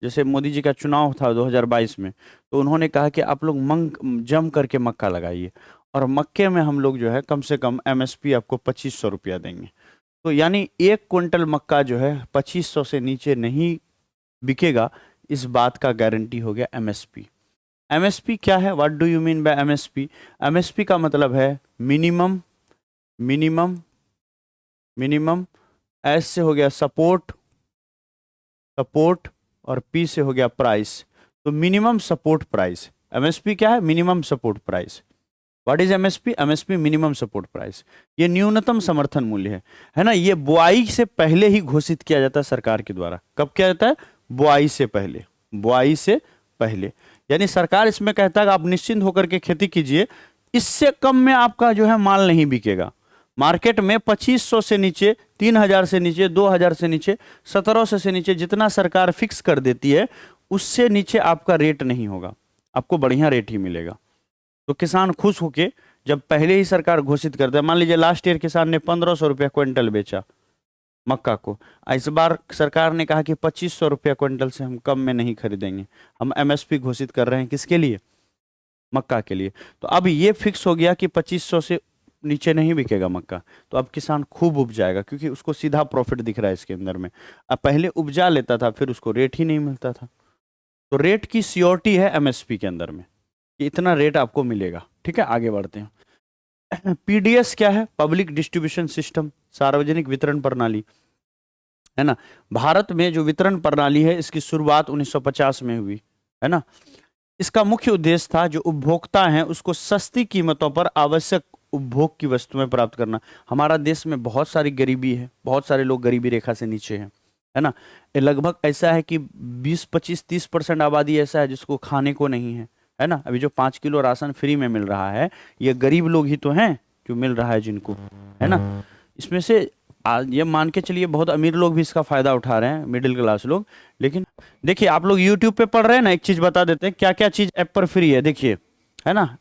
जैसे मोदी जी का चुनाव था 2022 में, तो उन्होंने कहा कि आप लोग जम करके मक्का लगाइए, और मक्के में हम लोग जो है कम से कम MSP आपको 2500 रुपया देंगे। तो यानी 1 क्विंटल मक्का जो है 2500 से नीचे नहीं बिकेगा, इस बात का गारंटी हो गया MSP। MSP क्या है? What do you mean by MSP? MSP का मतलब है मिनिमम, मिनिमम, मिनिमम, एस से हो गया सपोर्ट सपोर्ट और पी से हो गया प्राइस। तो मिनिमम सपोर्ट प्राइस, एमएसपी क्या है? Minimum support price. What is MSP? MSP minimum support price, ये न्यूनतम समर्थन मूल्य है ना। ये बुआई से पहले ही घोषित किया जाता है सरकार के द्वारा। कब किया जाता है? बुआई से पहले, बुआई से पहले। यानी सरकार इसमें कहता है कि आप निश्चिंत होकर के खेती कीजिए, इससे कम में आपका जो है माल नहीं बिकेगा। मार्केट में 2500 से नीचे, 3000 से नीचे, 2000 से नीचे, 1700 से नीचे जितना सरकार फिक्स कर देती है, उससे नीचे आपका रेट नहीं होगा, आपको बढ़िया रेट ही मिलेगा। तो किसान खुश होके जब पहले ही सरकार घोषित करता है, मान लीजिए लास्ट ईयर किसान ने 1500 रुपया क्विंटल बेचा मक्का को, इस बार सरकार ने कहा कि 2500 रुपया क्विंटल से हम कम में नहीं खरीदेंगे, हम एमएसपी घोषित कर रहे हैं। किसके लिए? मक्का के लिए। तो अब ये फिक्स हो गया कि 2500 से नीचे नहीं बिकेगा मक्का। तो अब किसान खूब उपजाएगा, क्योंकि उसको सीधा प्रॉफिट दिख रहा है इसके अंदर में। अब पहले उपजा लेता था, फिर उसको रेट ही नहीं मिलता था। तो रेट की सियोरिटी है एमएसपी के अंदर में कि इतना रेट आपको मिलेगा। ठीक है, आगे बढ़ते हैं। पीडीएस क्या है? पब्लिक डिस्ट्रीब्यूशन सिस्टम, सार्वजनिक वितरण प्रणाली, है ना। भारत में जो वितरण प्रणाली है, इसकी शुरुआत 1950 में हुई, है ना। इसका मुख्य उद्देश्य था जो उपभोक्ता हैं उसको सस्ती कीमतों पर आवश्यक उपभोग की वस्तुएं प्राप्त करना। हमारा देश में बहुत सारी गरीबी है, बहुत सारे लोग गरीबी रेखा से नीचे हैं, है ना। ये लगभग ऐसा है कि 20-25-30% आबादी ऐसा है जिसको खाने को नहीं है ना। अभी जो 5 किलो राशन फ्री में मिल रहा है, ये गरीब लोग ही तो हैं जो मिल रहा है जिनको, है ना। इसमें से ये मान के चलिए बहुत अमीर लोग भी इसका फायदा उठा रहे हैं, मिडिल क्लास लोग। लेकिन देखिए, आप लोग यूट्यूब पे पढ़ रहे हैं ना, एक चीज बता देते हैं क्या क्या चीज ऐप पर फ्री है, देखिए, है ना।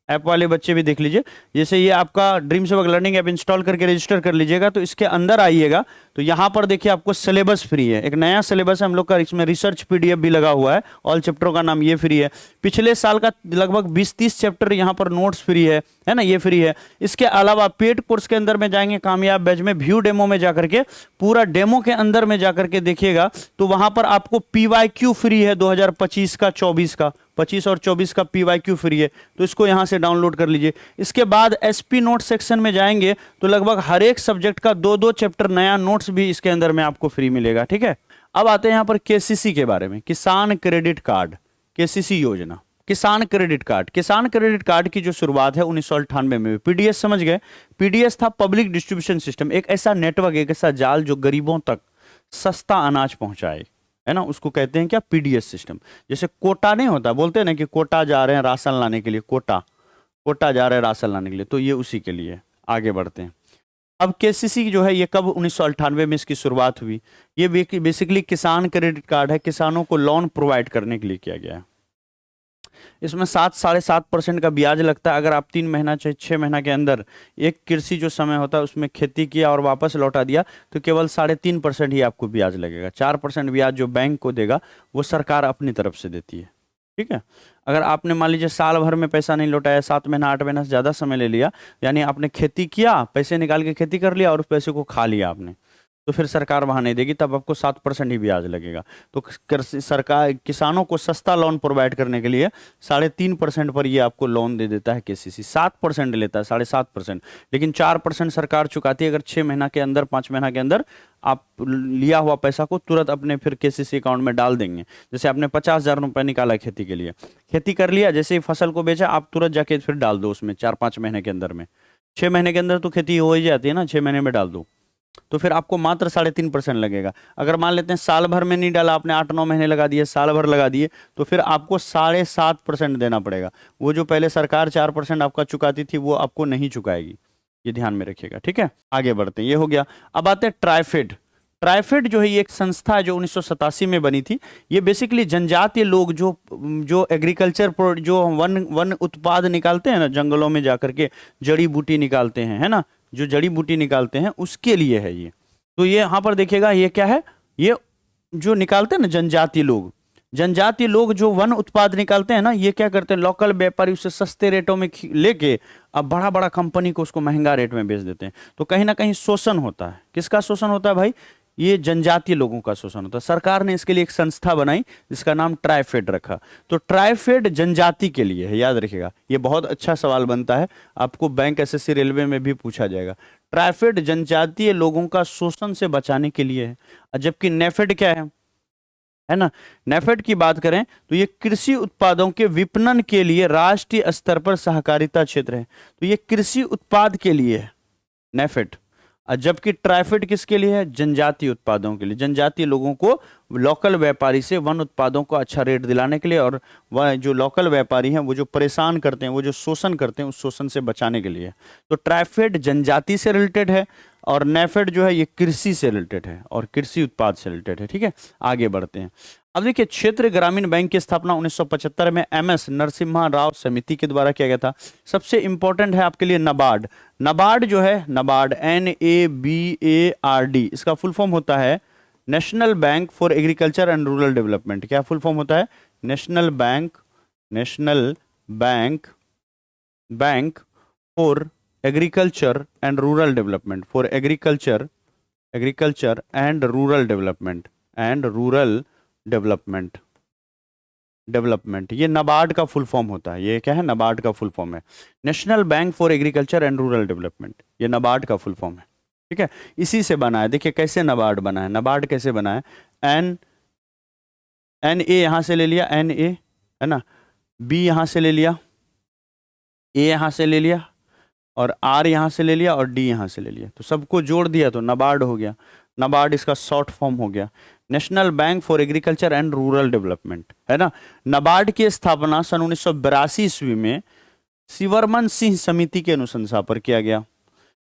ऐप वाले बच्चे भी देख लीजिए। जैसे ये आपका ड्रीम सेवक लर्निंग ऐप इंस्टॉल करके रजिस्टर कर लीजिएगा, तो इसके अंदर आइएगा तो यहाँ पर देखिए आपको सिलेबस फ्री है। एक नया सिलेबस है हम लोग का, इसमें रिसर्च पीडीएफ भी लगा हुआ है, ऑल चैप्टरों का नाम ये फ्री है। पिछले साल का लगभग 20-30 चैप्टर यहाँ पर नोट्स फ्री है ना, ये फ्री है। इसके अलावा पेड कोर्स के अंदर में जाएंगे, कामयाब बैच में व्यू डेमो में जाकर के, पूरा डेमो के अंदर में जाकर के देखिएगा तो वहां पर आपको पीवाईक्यू फ्री है 2025 का, 24 का, 25 और 24 का पीवाईक्यू फ्री है। तो इसको यहां से डाउनलोड कर लीजिए। इसके बाद एसपी नोट सेक्शन में जाएंगे तो लगभग हर एक सब्जेक्ट का 2-2 चैप्टर नया नोट्स भी इसके अंदर में आपको फ्री मिलेगा। ठीक है, अब आते हैं यहां पर केसीसी के बारे में, किसान क्रेडिट कार्ड, केसीसी योजना। किसान क्रेडिट कार्ड, किसान क्रेडिट कार्ड की जो शुरुआत है 1998 में। पीडीएस समझ गए? पीडीएस था पब्लिक डिस्ट्रीब्यूशन सिस्टम, एक ऐसा नेटवर्क, एक ऐसा जाल जो गरीबों तक सस्ता अनाज पहुंचाए, है ना, उसको कहते हैं क्या? PDS system. जैसे कोटा नहीं होता, बोलते हैं ना कि कोटा जा रहे हैं राशन लाने के लिए, कोटा कोटा जा रहे हैं राशन लाने के लिए, तो ये उसी के लिए। आगे बढ़ते हैं। अब केसीसी जो है ये कब 1998 में इसकी शुरुआत हुई। ये बेसिकली किसान क्रेडिट कार्ड है, किसानों को लोन प्रोवाइड करने के लिए किया गया है। इसमें 7-7.5% का ब्याज लगता है। अगर आप 3 महीना चाहे 6 महीना के अंदर एक कृषि जो समय होता है उसमें खेती किया और वापस लौटा दिया तो केवल 3.5% ही आपको ब्याज लगेगा। 4% ब्याज जो बैंक को देगा वो सरकार अपनी तरफ से देती है। ठीक है, अगर आपने मान लीजिए साल भर में पैसा नहीं लौटाया, 7 महीना 8 महीना से ज़्यादा समय ले लिया, यानी आपने खेती किया, पैसे निकाल के खेती कर लिया और उस पैसे को खा लिया आपने, तो फिर सरकार वहां नहीं देगी, तब आपको 7% ही ब्याज लगेगा। तो सरकार किसानों को सस्ता लोन प्रोवाइड करने के लिए 3.5% पर ये आपको लोन दे देता है केसीसी। 7% लेता है, 7.5%, लेकिन 4% सरकार चुकाती है अगर 6 महीना के अंदर, 5 महीना के अंदर आप लिया हुआ पैसा को तुरंत अपने फिर केसीसी अकाउंट में डाल देंगे। जैसे आपने 50,000 रुपये निकाला खेती के लिए, खेती कर लिया, जैसे ही फसल को बेचा आप तुरंत जाके फिर डाल दो उसमें 4-5 महीने के अंदर में। 6 महीने के अंदर तो खेती हो ही जाती है ना, 6 महीने में डाल दो तो फिर आपको मात्र 3.5% लगेगा। अगर मान लेते हैं साल भर में नहीं डाला आपने, 8-9 महीने लगा दिए, साल भर लगा दिए, तो फिर आपको 7.5% देना पड़ेगा। वो जो पहले सरकार 4% आपका चुकाती थी वो आपको नहीं चुकाएगी, ये ध्यान में रखिएगा। ठीक है, आगे बढ़ते हैं। ये हो गया। अब आते हैं ट्राइफेड। ट्राइफेड जो है ये एक संस्था है जो 1987 में बनी थी। ये बेसिकली जनजातीय लोग जो एग्रीकल्चर जो वन उत्पाद निकालते हैं ना, जंगलों में जाकर के जड़ी बूटी निकालते हैं, है ना, जो जड़ी बूटी निकालते हैं उसके लिए है ये। तो ये यहाँ पर देखिएगा ये क्या है, ये जो निकालते हैं ना जनजातीय लोग जो वन उत्पाद निकालते हैं ना, ये क्या करते हैं, लोकल व्यापारी उससे सस्ते रेटों में लेके अब बड़ा बड़ा कंपनी को उसको महंगा रेट में बेच देते हैं। तो कहीं ना कहीं शोषण होता है। किसका शोषण होता है भाई? ये जनजातीय लोगों का शोषण होता है। सरकार ने इसके लिए एक संस्था बनाई जिसका नाम ट्राइफेड रखा। तो ट्राइफेड जनजाति के लिए है, याद रखिएगा। ये बहुत अच्छा सवाल बनता है, आपको बैंक एसएससी रेलवे में भी पूछा जाएगा। ट्राइफेड जनजातीय लोगों का शोषण से बचाने के लिए है। जबकि नेफेड क्या है? है ना। नेफेड की बात करें तो ये कृषि उत्पादों के विपणन के लिए राष्ट्रीय स्तर पर सहकारिता क्षेत्र है, तो ये कृषि उत्पाद के लिए है नेफेड। जबकि ट्राइफेड किसके लिए है? जनजातीय उत्पादों के लिए, जनजातीय लोगों को लोकल व्यापारी से वन उत्पादों को अच्छा रेट दिलाने के लिए, और वह जो लोकल व्यापारी हैं वो जो परेशान करते हैं, वो जो शोषण करते हैं, उस शोषण से बचाने के लिए। तो ट्राइफेड जनजाति से रिलेटेड है और नेफेड जो है ये कृषि से रिलेटेड है और कृषि उत्पाद से रिलेटेड है। ठीक है, आगे बढ़ते हैं। अब देखिए, क्षेत्रीय ग्रामीण बैंक की स्थापना 1975 में एमएस नरसिम्हा राव समिति के द्वारा किया गया था। सबसे इंपॉर्टेंट है आपके लिए नाबार्ड। नाबार्ड जो है, नाबार्ड NABARD, इसका फुल फॉर्म होता है national bank for agriculture and rural development. क्या फुल फॉर्म होता है? National bank for agriculture and rural development, for agriculture and rural development, ये नाबार्ड का फुल फॉर्म होता है। ये क्या है? नाबार्ड का फुल फॉर्म है national bank for agriculture and rural development, ये नाबार्ड का फुल फॉर्म है। ठीक है, इसी से बना है। देखिए कैसे नाबार्ड बना है, नाबार्ड कैसे बना है? NA यहां से ले लिया, NA है ना, B यहां से ले लिया, A यहां से ले लिया, और R यहां से ले लिया, और D यहां से ले लिया, तो सबको जोड़ दिया तो नाबार्ड हो गया। नाबार्ड इसका शॉर्ट फॉर्म हो गया, national bank for agriculture and rural development, है ना। नाबार्ड की स्थापना सन 1982 ईस्वी में सिवरमन सिंह समिति के अनुशंसा पर किया गया।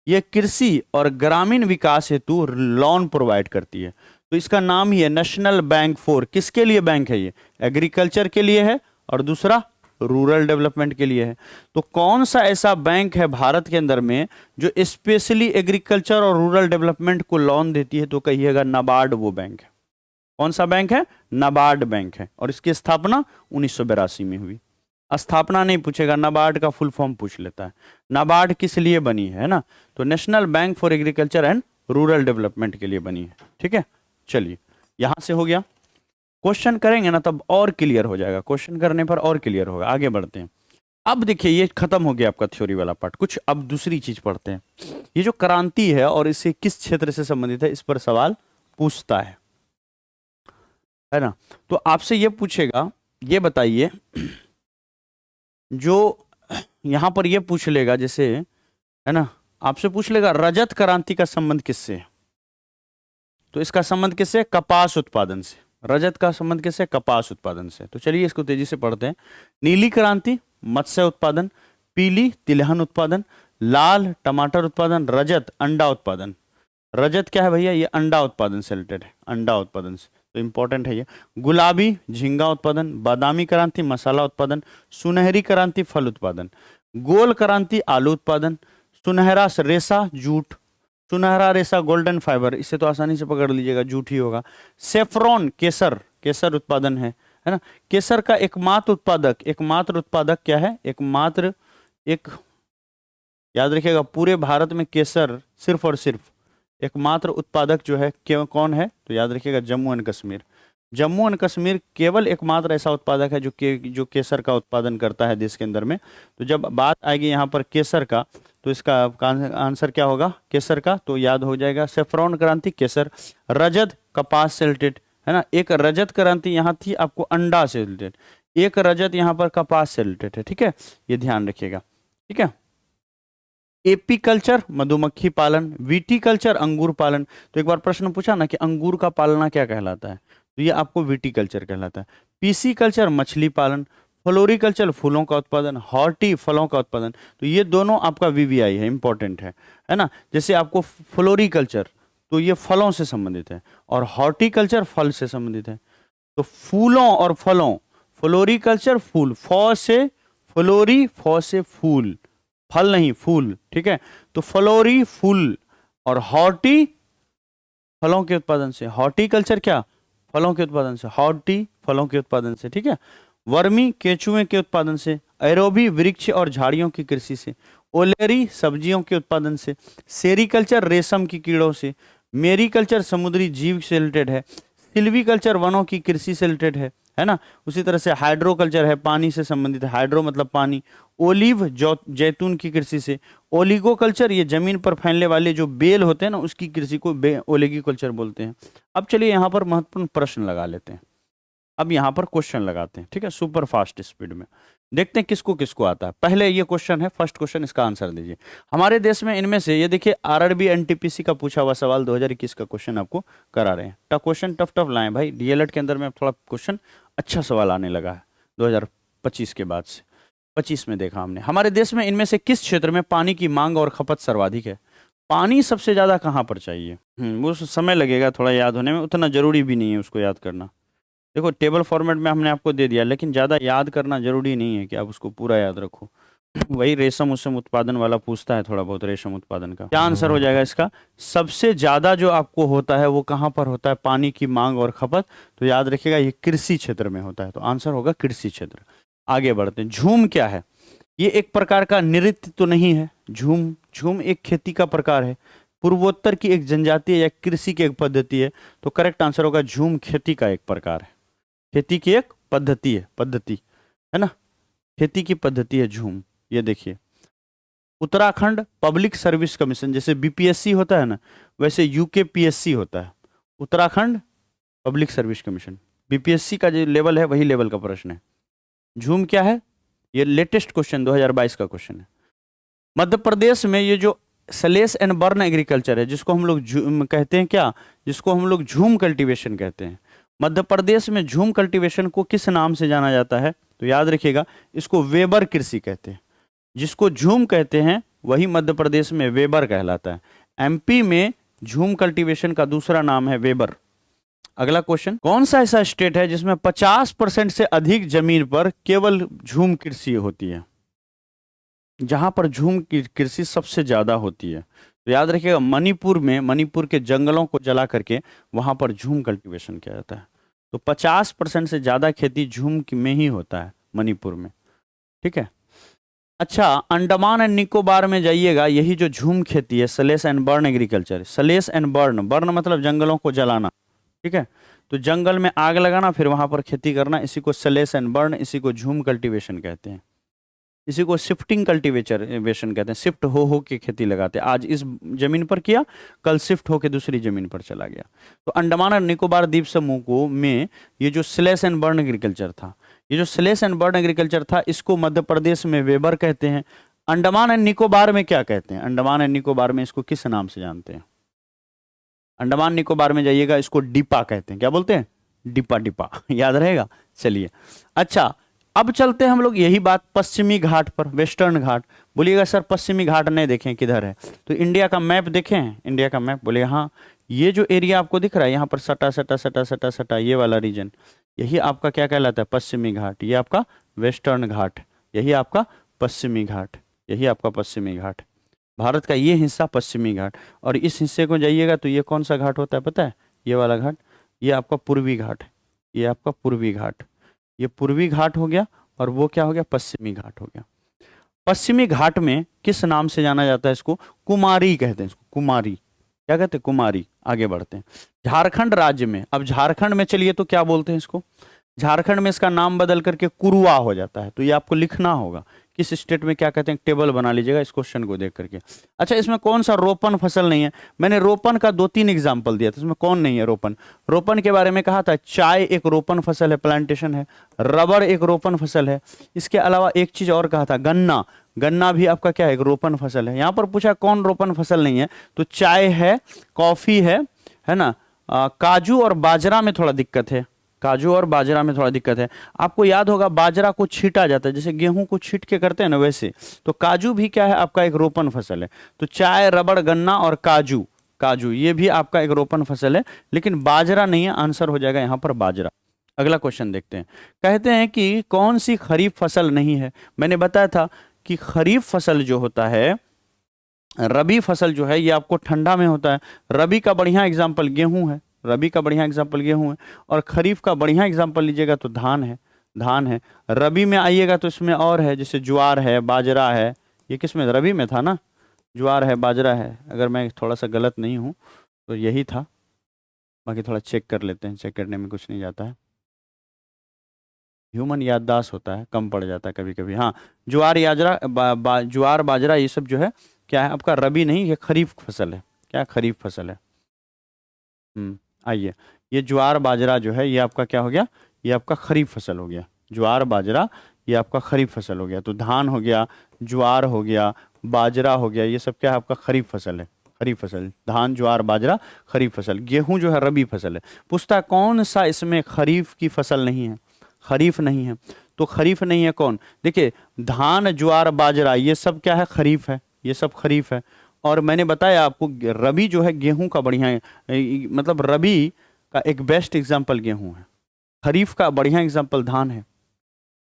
यह कृषि और ग्रामीण विकास हेतु लोन प्रोवाइड करती है, तो इसका नाम ही है नेशनल बैंक फॉर, किसके लिए बैंक है ये? एग्रीकल्चर के लिए है, और दूसरा रूरल डेवलपमेंट के लिए है। तो कौन सा ऐसा बैंक है भारत के अंदर में जो स्पेशली एग्रीकल्चर और रूरल डेवलपमेंट को लोन देती है? तो कहिएगा नाबार्ड वो बैंक है। कौन सा बैंक है? नाबार्ड बैंक है, और इसकी स्थापना 1982 में हुई। स्थापना नहीं पूछेगा, नाबार्ड का फुल फॉर्म पूछ लेता है। नाबार्ड किस लिए बनी है ना? तो national bank for agriculture and rural development के लिए बनी है। ठीक है, चलिए यहां से हो गया। क्वेश्चन करेंगे ना तब और क्लियर हो जाएगा, क्वेश्चन करने पर और क्लियर होगा। आगे बढ़ते हैं। अब देखिए, ये खत्म हो गया आपका थ्योरी वाला पार्ट, कुछ अब दूसरी चीज पढ़ते हैं। ये जो क्रांति है और इससे किस क्षेत्र से संबंधित है, इस पर सवाल पूछता है ना। तो आपसे ये पूछेगा, ये बताइए, जो यहां पर ये पूछ लेगा जैसे, है ना, आपसे पूछ लेगा रजत क्रांति का संबंध किससे है? तो इसका संबंध किससे? कपास उत्पादन से। रजत का संबंध किससे? कपास उत्पादन से। तो चलिए इसको तेजी से पढ़ते हैं। नीली क्रांति मत्स्य उत्पादन, पीली तिलहन उत्पादन, लाल टमाटर उत्पादन, रजत अंडा उत्पादन। रजत क्या है भैया? ये अंडा उत्पादन से रिलेटेड है, अंडा उत्पादन से, तो इंपॉर्टेंट है ये। गुलाबी झींगा उत्पादन, बादामी क्रांति मसाला उत्पादन, सुनहरी क्रांति फल उत्पादन, गोल क्रांति आलू उत्पादन, सुनहरा रेशा जूट, सुनहरा रेशा गोल्डन फाइबर, इसे तो आसानी से पकड़ लीजिएगा, जूट ही होगा। सेफ्रॉन केसर उत्पादन है ना। केसर का एकमात्र उत्पादक क्या है? याद रखिएगा, पूरे भारत में केसर सिर्फ और सिर्फ एकमात्र उत्पादक जो है कौन है? तो याद रखिएगा, जम्मू एंड कश्मीर। जम्मू एंड कश्मीर केवल एकमात्र ऐसा उत्पादक है जो केसर का उत्पादन करता है देश के अंदर में। तो जब बात आएगी यहाँ पर केसर का, तो इसका आंसर क्या होगा केसर का? तो याद हो जाएगा सेफ्रॉन क्रांति केसर। रजत कपास से रिलेटेड है ना, एक रजत क्रांति यहाँ थी आपको अंडा से रिलेटेड, एक रजत यहाँ पर कपास से रिलेटेड है। ठीक है, ये ध्यान रखिएगा। ठीक है, एपीकल्चर मधुमक्खी पालन, विटीकल्चर अंगूर पालन। तो एक बार प्रश्न पूछा ना कि अंगूर का पालना क्या कहलाता है, तो ये आपको विटीकल्चर कहलाता है। पीसीकल्चर मछली पालन, फ्लोरिकल्चर फूलों का उत्पादन, हॉर्टी फलों का उत्पादन। तो ये दोनों आपका वीवीआई है, इंपॉर्टेंट है ना। जैसे आपको फ्लोरिकल्चर तो ये फलों से संबंधित है, और हॉर्टिकल्चर फल से संबंधित है। तो फूलों और फलों, फ्लोरिकल्चर फूल, फौ से फ्लोरी, फौ से फूल, फल नहीं फूल। ठीक है, तो फ्लोरी फूल और हॉर्टी फलों के उत्पादन से, हॉर्टिकल्चर क्या? फलों के उत्पादन से, हॉर्टी फलों के उत्पादन से। ठीक है, वर्मी केचुए के उत्पादन से, एरोबी वृक्ष और झाड़ियों की कृषि से, ओलेरी सब्जियों के उत्पादन से, सेरिकल्चर रेशम की कीड़ों से, मेरीकल्चर समुद्री जीव से रिलेटेड है, सिल्वीकल्चर वनों की कृषि से रिलेटेड है ना। उसी तरह से हाइड्रोकल्चर है, पानी से संबंधित है, हाइड्रो मतलब पानी, ओलिव जैतून की कृषि से, ओलिगोकल्चर ये जमीन पर फैलने वाले जो बेल होते हैं ना उसकी कृषि को ओलिगोकल्चर बोलते हैं। अब चलिए यहाँ पर महत्वपूर्ण प्रश्न लगा लेते हैं। अब यहाँ पर क्वेश्चन लगाते हैं, ठीक है, सुपर फास्ट स्पीड में। देखते हैं किसको किसको आता है। पहले ये क्वेश्चन है, फर्स्ट क्वेश्चन, इसका आंसर दीजिए। हमारे देश में इनमें से, ये देखिए आरआरबी एनटीपीसी का पूछा हुआ सवाल 2021 का क्वेश्चन आपको करा रहे हैं। टफ क्वेश्चन, टफ टफ लाएं भाई। डीएलएड के अंदर में अब थोड़ा क्वेश्चन अच्छा सवाल आने लगा है 2025 के बाद से। 25 में देखा हमने, हमारे देश में इनमें से किस क्षेत्र में पानी की मांग और खपत सर्वाधिक है? पानी सबसे ज्यादा कहाँ पर चाहिए? वो समय लगेगा थोड़ा याद होने में, उतना जरूरी भी नहीं है उसको याद करना। देखो टेबल फॉर्मेट में हमने आपको दे दिया, लेकिन ज़्यादा याद करना जरूरी नहीं है कि आप उसको पूरा याद रखो। वही रेशम उसम उत्पादन वाला पूछता है थोड़ा बहुत, रेशम उत्पादन का क्या आंसर हो जाएगा इसका? सबसे ज़्यादा जो आपको होता है वो कहाँ पर होता है? पानी की मांग और खपत। तो याद रखिएगा ये कृषि क्षेत्र में होता है, तो आंसर होगा कृषि क्षेत्र। आगे बढ़ते हैं। झूम क्या है? ये एक प्रकार का नृत्य तो नहीं है। झूम, झूम एक खेती का प्रकार है, पूर्वोत्तर की एक जनजाति है या कृषि की एक पद्धति है। तो करेक्ट आंसर होगा झूम खेती का एक प्रकार है, खेती की एक पद्धति है, पद्धति है ना, खेती की पद्धति है झूम। ये देखिए उत्तराखंड पब्लिक सर्विस कमीशन, जैसे बीपीएससी होता है ना, वैसे यूकेपीएससी होता है, Uttarakhand public service commission. BPSC का जो लेवल है वही लेवल का प्रश्न है। झूम क्या है? ये लेटेस्ट क्वेश्चन 2022 का क्वेश्चन है। मध्य प्रदेश में ये जो स्लेश एंड बर्न एग्रीकल्चर है, जिसको हम लोग कहते हैं क्या, जिसको हम लोग झूम कल्टीवेशन कहते हैं, मध्य प्रदेश में झूम कल्टीवेशन को किस नाम से जाना जाता है? तो याद रखिएगा इसको वेबर कृषि कहते हैं। जिसको झूम कहते हैं वही मध्य प्रदेश में वेबर कहलाता है। एमपी में झूम कल्टीवेशन का दूसरा नाम है वेबर। अगला क्वेश्चन, कौन सा ऐसा स्टेट है जिसमें 50% से अधिक जमीन पर केवल झूम कृषि होती है? जहां पर झूम की कृषि सबसे ज्यादा होती है, तो याद रखिएगा मणिपुर में, मणिपुर के जंगलों को जला करके वहां पर झूम कल्टीवेशन किया जाता है। तो 50% से ज्यादा खेती झूम में ही होता है मणिपुर में, ठीक है। अच्छा, अंडमान एंड निकोबार में जाइएगा, यही जो झूम खेती है slash and burn agriculture, slash and burn, burn मतलब जंगलों को जलाना, ठीक है। तो जंगल में आग लगाना फिर वहां पर खेती करना, इसी को स्लेश एंड बर्न, इसी को झूम कल्टीवेशन कहते हैं। इसी को शिफ्टिंग कल्टीवेशन कहते हैं। शिफ्ट हो के खेती लगाते हैं, आज इस जमीन पर किया, कल शिफ्ट होके दूसरी जमीन पर चला गया। तो अंडमान और निकोबार द्वीप समूह को में ये जो स्लेश एंड बर्न एग्रीकल्चर था, ये जो स्लेश एंड बर्न एग्रीकल्चर था, इसको मध्य प्रदेश में वेबर कहते हैं। अंडमान एंड निकोबार में क्या कहते हैं? अंडमान एंड निकोबार में इसको किस नाम से जानते हैं? अंडमान निकोबार में जाइएगा, इसको डिपा कहते हैं। क्या बोलते हैं? डिपा, डिपा याद रहेगा। चलिए, अच्छा अब चलते हैं हम लोग यही बात पश्चिमी घाट पर, वेस्टर्न घाट। बोलिएगा सर पश्चिमी घाट नहीं देखें, किधर है? तो इंडिया का मैप देखें, इंडिया का मैप, बोलिए हाँ। ये जो एरिया आपको दिख रहा है यहाँ पर सटा सटा सटा सटा सटा, ये वाला रीजन, यही आपका क्या कहलाता है? पश्चिमी घाट। ये आपका वेस्टर्न घाट, यही आपका पश्चिमी घाट, यही आपका पश्चिमी घाट। भारत का ये हिस्सा पश्चिमी घाट। और इस हिस्से को जाइएगा तो ये कौन सा घाट होता है पता है? ये वाला घाट, ये आपका पूर्वी घाट, ये आपका पूर्वी घाट, ये पूर्वी घाट हो गया, और वो क्या हो गया? पश्चिमी घाट हो गया। पश्चिमी घाट में किस नाम से जाना जाता है इसको? कुमारी कहते हैं इसको, कुमारी। क्या कहते हैं? कुमारी। आगे बढ़ते हैं। झारखंड राज्य में, अब झारखंड में चलिए तो क्या बोलते हैं इसको? झारखंड में इसका नाम बदल करके कुरुआ हो जाता है। तो ये आपको लिखना होगा किस स्टेट में क्या कहते हैं, टेबल बना लीजिएगा इस क्वेश्चन को देख करके। अच्छा, इसमें कौन सा रोपन फसल नहीं है? मैंने रोपन का 2-3 एग्जाम्पल दिया था, इसमें कौन नहीं है रोपन? रोपन के बारे में कहा था, चाय एक रोपन फसल है, प्लांटेशन है। रबड़ एक रोपन फसल है। इसके अलावा एक चीज और कहा था, गन्ना, गन्ना भी आपका क्या है? एक रोपन फसल है। यहाँ पर पूछा कौन रोपन फसल नहीं है, तो चाय है, कॉफी है ना, काजू और बाजरा में थोड़ा दिक्कत है, काजू और बाजरा में थोड़ा दिक्कत है। आपको याद होगा बाजरा को छीटा जाता है, जैसे गेहूं को छीट के करते हैं ना, वैसे तो काजू भी क्या है? आपका एक रोपन फसल है। तो चाय, रबड़, गन्ना और काजू, काजू ये भी आपका एक रोपन फसल है, लेकिन बाजरा नहीं है। आंसर हो जाएगा यहाँ पर बाजरा। अगला क्वेश्चन देखते हैं। कहते हैं कि कौन सी खरीफ फसल नहीं है? मैंने बताया था कि खरीफ फसल जो होता है, रबी फसल जो है, ये आपको ठंडा में होता है। रबी का बढ़िया एग्जाम्पल गेहूं है, रबी का बढ़िया एग्जाम्पल गेहूं है। और खरीफ का बढ़िया एग्जाम्पल लीजिएगा तो धान है, धान है। रबी में आइएगा तो इसमें और है, जैसे ज्वार है, बाजरा है। ये किस में? रबी में था ना, ज्वार है, बाजरा है। अगर मैं थोड़ा सा गलत नहीं हूं तो यही था, बाकी थोड़ा चेक कर लेते हैं, चेक करने में कुछ नहीं जाता है। ह्यूमन याददाश्त होता है, कम पड़ जाता है कभी कभी। हाँ, ज्वार, ज्वार, बाजरा ये सब जो है क्या है आपका? रबी नहीं, ये खरीफ फसल है। क्या? खरीफ फसल है। आइए, ये ज्वार बाजरा जो है ये आपका क्या हो गया? ये आपका खरीफ फसल हो गया। ज्वार बाजरा ये आपका खरीफ फसल हो गया। तो धान हो गया, ज्वार हो गया, बाजरा हो गया, ये सब क्या है आपका खरीफ फसल है। खरीफ फसल, धान ज्वार बाजरा खरीफ फसल। गेहूं जो है रबी फसल है। पूछता है कौन सा इसमें खरीफ की फसल नहीं है, खरीफ नहीं है। तो खरीफ नहीं है कौन, देखिए धान ज्वार बाजरा ये सब क्या है, खरीफ है, ये सब खरीफ है। और मैंने बताया आपको रबी जो है गेहूं का बढ़िया है, मतलब रबी का एक बेस्ट एग्जाम्पल गेहूं है, खरीफ का बढ़िया एग्जाम्पल धान है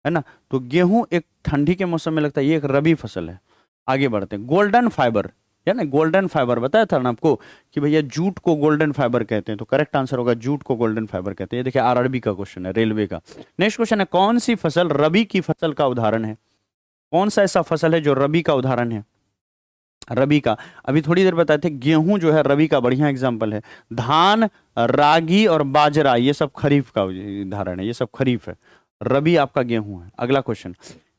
ना। तो गेहूं एक ठंडी के मौसम में लगता है, ये एक रबी फसल है। आगे बढ़ते हैं, गोल्डन फाइबर, है ना, गोल्डन फाइबर बताया था ना आपको कि भैया जूट को गोल्डन फाइबर कहते हैं। तो करेक्ट आंसर होगा जूट को गोल्डन फाइबर कहते हैं। ये देखिए आरआरबी का क्वेश्चन है, रेलवे का। नेक्स्ट क्वेश्चन है, कौन सी फसल रबी की फसल का उदाहरण है। कौन सा ऐसा फसल है जो रबी का उदाहरण है, रबी का। अभी थोड़ी देर बताए थे गेहूं जो है रबी का बढ़िया एग्जाम्पल है। धान, रागी और बाजरा ये सब खरीफ का उदाहरण है, ये सब खरीफ है। रबी आपका गेहूं है। अगला क्वेश्चन,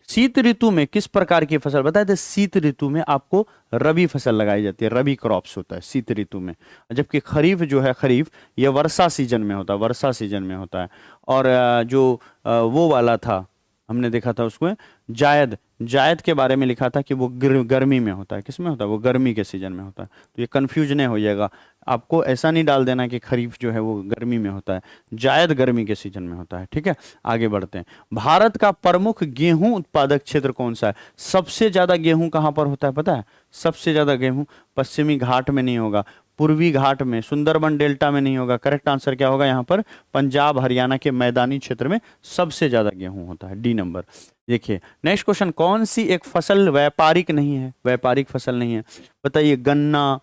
शीत ऋतु में किस प्रकार की फसल, बताए थे शीत ऋतु में आपको रबी फसल लगाई जाती है, रबी क्रॉप्स होता है शीत ऋतु में। जबकि खरीफ जो है, खरीफ ये वर्षा सीजन में होता है, वर्षा सीजन में होता है। और जो वो वाला था हमने देखा था उसको, जायद, जायद के बारे में लिखा था कि वो गर्मी में होता है। किस में होता है, वो गर्मी के सीजन में होता है। तो ये कंफ्यूज नहीं हो जाएगा, आपको ऐसा नहीं डाल देना कि खरीफ जो है वो गर्मी में होता है, जायद गर्मी के सीजन में होता है। ठीक है, आगे बढ़ते हैं। भारत का प्रमुख गेहूं उत्पादक क्षेत्र कौन सा है। सबसे ज्यादा गेहूं कहां पर होता है पता है, सबसे ज्यादा गेहूं पश्चिमी घाट में नहीं होगा, पूर्वी घाट में, सुंदरबन डेल्टा में नहीं होगा। करेक्ट आंसर क्या होगा यहाँ पर, पंजाब हरियाणा के मैदानी क्षेत्र में सबसे ज्यादा गेहूं होता है, डी नंबर। देखिए नेक्स्ट क्वेश्चन, कौन सी एक फसल व्यापारिक नहीं है, व्यापारिक फसल नहीं है, बताइए। गन्ना,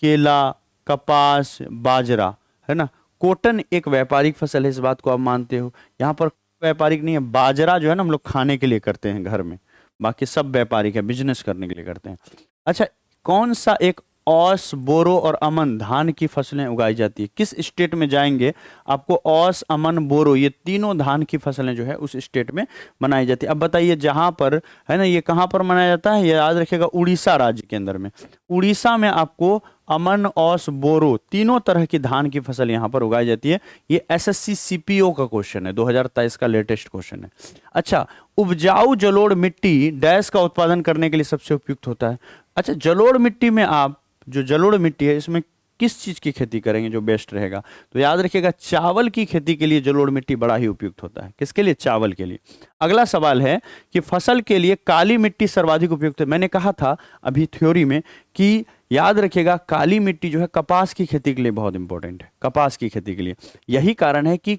केला, कपास, बाजरा, है ना। कॉटन एक व्यापारिक फसल है, इस बात को आप मानते हो। यहाँ पर व्यापारिक नहीं है। बाजरा जो है ना हम लोग खाने के लिए करते हैं घर में, बाकी सब व्यापारिक है, बिजनेस करने के लिए करते हैं। अच्छा, कौन सा एक औस, बोरो और अमन धान की फसलें उगाई जाती है, किस स्टेट में जाएंगे आपको औस, अमन, बोरो ये तीनों धान की फसलें जो है उस स्टेट में बनाई जाती है। अब बताइए जहां पर, है ना, ये कहां पर मनाया जाता है, ये याद रखिएगा उड़ीसा राज्य के अंदर में। उड़ीसा में आपको अमन, औस, बोरो तीनों तरह की धान की फसल यहां पर उगाई जाती है। ये एसएससी सीपीओ का क्वेश्चन है, 2023 का लेटेस्ट क्वेश्चन है। अच्छा, उपजाऊ जलोढ़ मिट्टी डैश का उत्पादन करने के लिए सबसे उपयुक्त होता है। अच्छा, जलोढ़ मिट्टी में आप, जो जलोढ़ मिट्टी है इसमें किस चीज की खेती करेंगे जो बेस्ट रहेगा, तो याद रखिएगा चावल की खेती के लिए जलोढ़ मिट्टी बड़ा ही उपयुक्त होता है। किसके लिए, चावल के लिए। अगला सवाल है कि फसल के लिए काली मिट्टी सर्वाधिक उपयुक्त है। मैंने कहा था अभी थ्योरी में कि याद रखिएगा काली मिट्टी जो है कपास की खेती के लिए बहुत इंपॉर्टेंट है, कपास की खेती के लिए। यही कारण है कि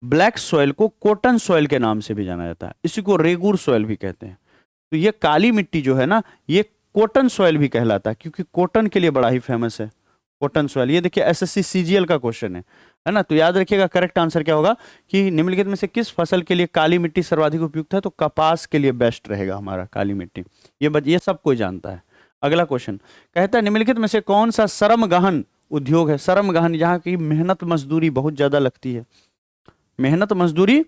ब्लैक सॉइल को कॉटन सॉइल के नाम से भी जाना जाता है, इसी को रेगुर सॉइल भी कहते हैं। तो ये काली मिट्टी जो है ना, ये कॉटन सॉइल भी कहलाता है क्योंकि कॉटन के लिए बड़ा ही फेमस है कॉटन सॉइल। ये देखिए एसएससी सीजीएल का क्वेश्चन है ना। तो याद रखिएगा करेक्ट आंसर क्या होगा कि निम्नलिखित में से किस फसल के लिए काली मिट्टी सर्वाधिक उपयुक्त है, तो कपास के लिए बेस्ट रहेगा हमारा काली मिट्टी। ये सब कोई जानता है। अगला क्वेश्चन कहता है निम्नलिखित में से कौन सा श्रम गहन उद्योग है। श्रम गहन, जहां की मेहनत मजदूरी बहुत ज्यादा लगती है, मेहनत मजदूरी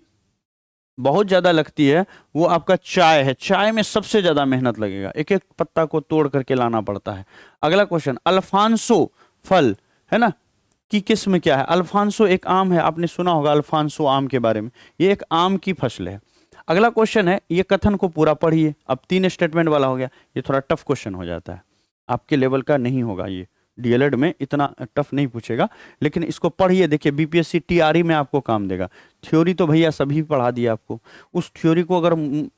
बहुत ज्यादा लगती है, वो आपका चाय है। चाय में सबसे ज्यादा मेहनत लगेगा, एक एक पत्ता को तोड़ करके लाना पड़ता है। अगला क्वेश्चन, अल्फांसो फल, है ना, की किस्म क्या है। अल्फांसो एक आम है, आपने सुना होगा अल्फांसो आम के बारे में, ये एक आम की फसल है। अगला क्वेश्चन है, ये कथन को पूरा पढ़िए। अब 3 स्टेटमेंट वाला हो गया, ये थोड़ा टफ क्वेश्चन हो जाता है, आपके लेवल का नहीं होगा, ये डीएलएड में इतना टफ नहीं पूछेगा, लेकिन इसको पढ़िए। देखिए बीपीएससी टीआरई में आपको काम देगा। थ्योरी तो भैया सभी पढ़ा दिया आपको, उस थ्योरी को अगर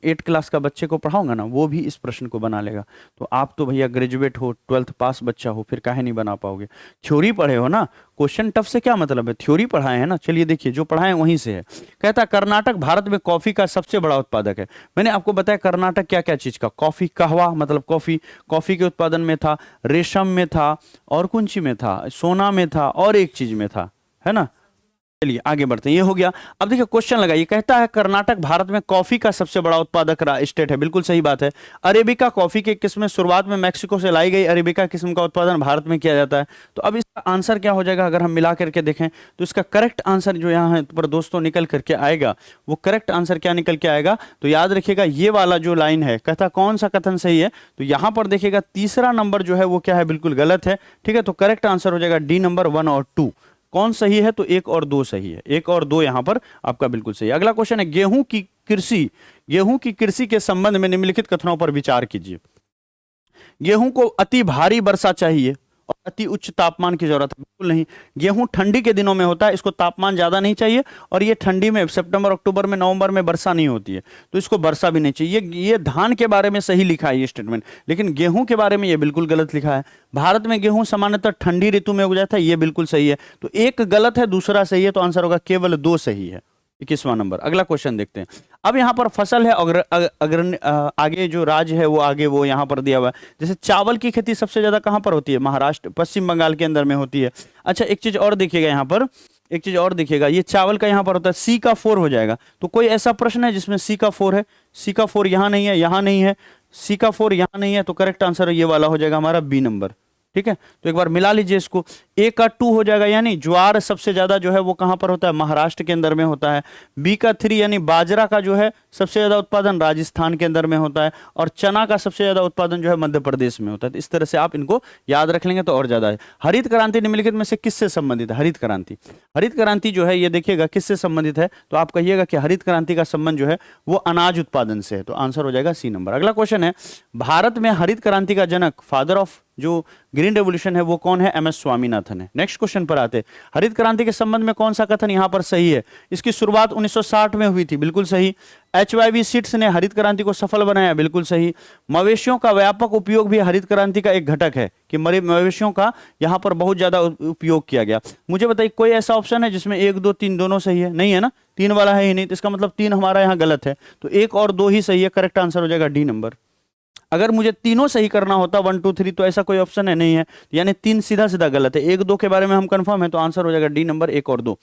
8 क्लास का बच्चे को पढ़ाऊंगा ना, वो भी इस प्रश्न को बना लेगा। तो आप तो भैया ग्रेजुएट हो, 12th पास बच्चा हो, फिर काहे नहीं बना पाओगे। थ्योरी पढ़े हो ना, क्वेश्चन टफ से क्या मतलब है, थ्योरी पढ़ाए हैं ना। चलिए देखिए जो पढ़ाए वहीं से है। कहता है कर्नाटक भारत में कॉफी का सबसे बड़ा उत्पादक है। मैंने आपको बताया कर्नाटक क्या क्या चीज का, कॉफी, कहवा मतलब कॉफी, कॉफी के उत्पादन में था, रेशम में था, और कौन सी में था, सोना में था, और एक चीज में था, है ना। चलिए आगे बढ़ते हैं, ये हो गया। अब देखिए क्वेश्चन लगाइए, कहता है कर्नाटक भारत में कॉफी का सबसे बड़ा उत्पादक स्टेट है। बिल्कुल सही बात है। अरेबिका कॉफी की किस्म शुरुआत में मैक्सिको से लाई गई अरेबिका किस्म का उत्पादन भारत में किया जाता है। तो अब इसका आंसर क्या हो जाएगा, अगर हम मिला करके देखें तो इसका करेक्ट आंसर जो यहाँ है पर दोस्तों निकल करके आएगा, वो करेक्ट आंसर क्या निकल के आएगा, तो याद रखिएगा ये वाला जो लाइन है, कहता कौन सा कथन सही है, तो यहां पर देखिएगा तीसरा नंबर जो है वो क्या है, बिल्कुल गलत है। ठीक है, तो करेक्ट आंसर हो जाएगा डी नंबर 1 और 2। कौन सही है? तो 1 और 2 सही है, 1 और 2 यहां पर आपका बिल्कुल सही है। अगला क्वेश्चन है, गेहूं की कृषि के संबंध में निम्नलिखित कथनों पर विचार कीजिए। गेहूं को अति भारी वर्षा चाहिए और अति उच्च तापमान की जरूरत है? बिल्कुल नहीं। गेहूं ठंडी के दिनों में होता है, इसको तापमान ज्यादा नहीं चाहिए, और ये ठंडी में सितंबर अक्टूबर में नवंबर में वर्षा नहीं होती है, तो इसको वर्षा भी नहीं चाहिए। ये धान के बारे में सही लिखा है ये स्टेटमेंट, लेकिन गेहूं के बारे में ये बिल्कुल गलत लिखा है। भारत में गेहूं सामान्यतः ठंडी ऋतु में उग जाता है, ये बिल्कुल सही है। तो एक गलत है, दूसरा सही है, तो आंसर होगा केवल 2 सही है। 21वां नंबर। अगला क्वेश्चन देखते हैं। अब यहाँ पर फसल है, अगर आगे जो राज्य है वो आगे वो यहाँ पर दिया हुआ है। जैसे चावल की खेती सबसे ज्यादा कहाँ पर होती है? महाराष्ट्र, पश्चिम बंगाल के अंदर में होती है। अच्छा, एक चीज और देखिएगा यहाँ पर, एक चीज और देखिएगा, ये चावल का यहाँ पर होता है, सी का 4 हो जाएगा। तो कोई ऐसा प्रश्न है जिसमें सी का 4 है? सी का 4 यहाँ नहीं है, यहाँ नहीं है, सी का 4 यहाँ नहीं है, तो करेक्ट आंसर ये वाला हो जाएगा हमारा बी नंबर। ठीक है, तो एक बार मिला लीजिए इसको, ए का 2 हो जाएगा, यानी ज्वार सबसे ज्यादा जो है वो कहां पर होता है? महाराष्ट्र के अंदर में होता है। बी का 3 यानी बाजरा का जो है सबसे ज्यादा उत्पादन राजस्थान के अंदर में होता है, और चना का सबसे ज्यादा उत्पादन जो है मध्य प्रदेश में होता है। तो इस तरह से आप इनको याद रख लेंगे तो और ज्यादा है। हरित क्रांति निम्नलिखित में से किससे संबंधित है? हरित क्रांति जो है ये देखिएगा किससे संबंधित है, तो आप कहिएगा कि हरित क्रांति का संबंध जो है वो अनाज उत्पादन से है, तो आंसर हो जाएगा सी नंबर। अगला क्वेश्चन है, भारत में हरित क्रांति का जनक, फादर ऑफ जो ग्रीन रेवोल्यूशन है वो कौन है? एम एस स्वामीनाथन है। नेक्स्ट क्वेश्चन पर आते हैं। हरित क्रांति के संबंध में कौन सा कथन यहां पर सही है? इसकी शुरुआत 1960 में हुई थी, बिल्कुल सही। HYV सीड्स ने हरित क्रांति को सफल बनाया, बिल्कुल सही। मवेशियों का व्यापक उपयोग भी हरित क्रांति का एक घटक है, कि मवेशियों का यहां पर बहुत ज्यादा उपयोग किया गया। मुझे बताइए कोई ऐसा ऑप्शन है जिसमें 1 2 3 दोनों सही है? नहीं है ना, 3 वाला है ही नहीं, तो इसका मतलब 3 हमारा यहां गलत है, तो 1 और 2 ही सही है। करेक्ट आंसर हो जाएगा डी नंबर। अगर मुझे तीनों सही करना होता 1 2 3, तो ऐसा कोई ऑप्शन है नहीं है, यानी 3 सीधा सीधा गलत है। 1 2 के बारे में हम कंफर्म है, तो आंसर हो जाएगा डी नंबर, 1 और 2।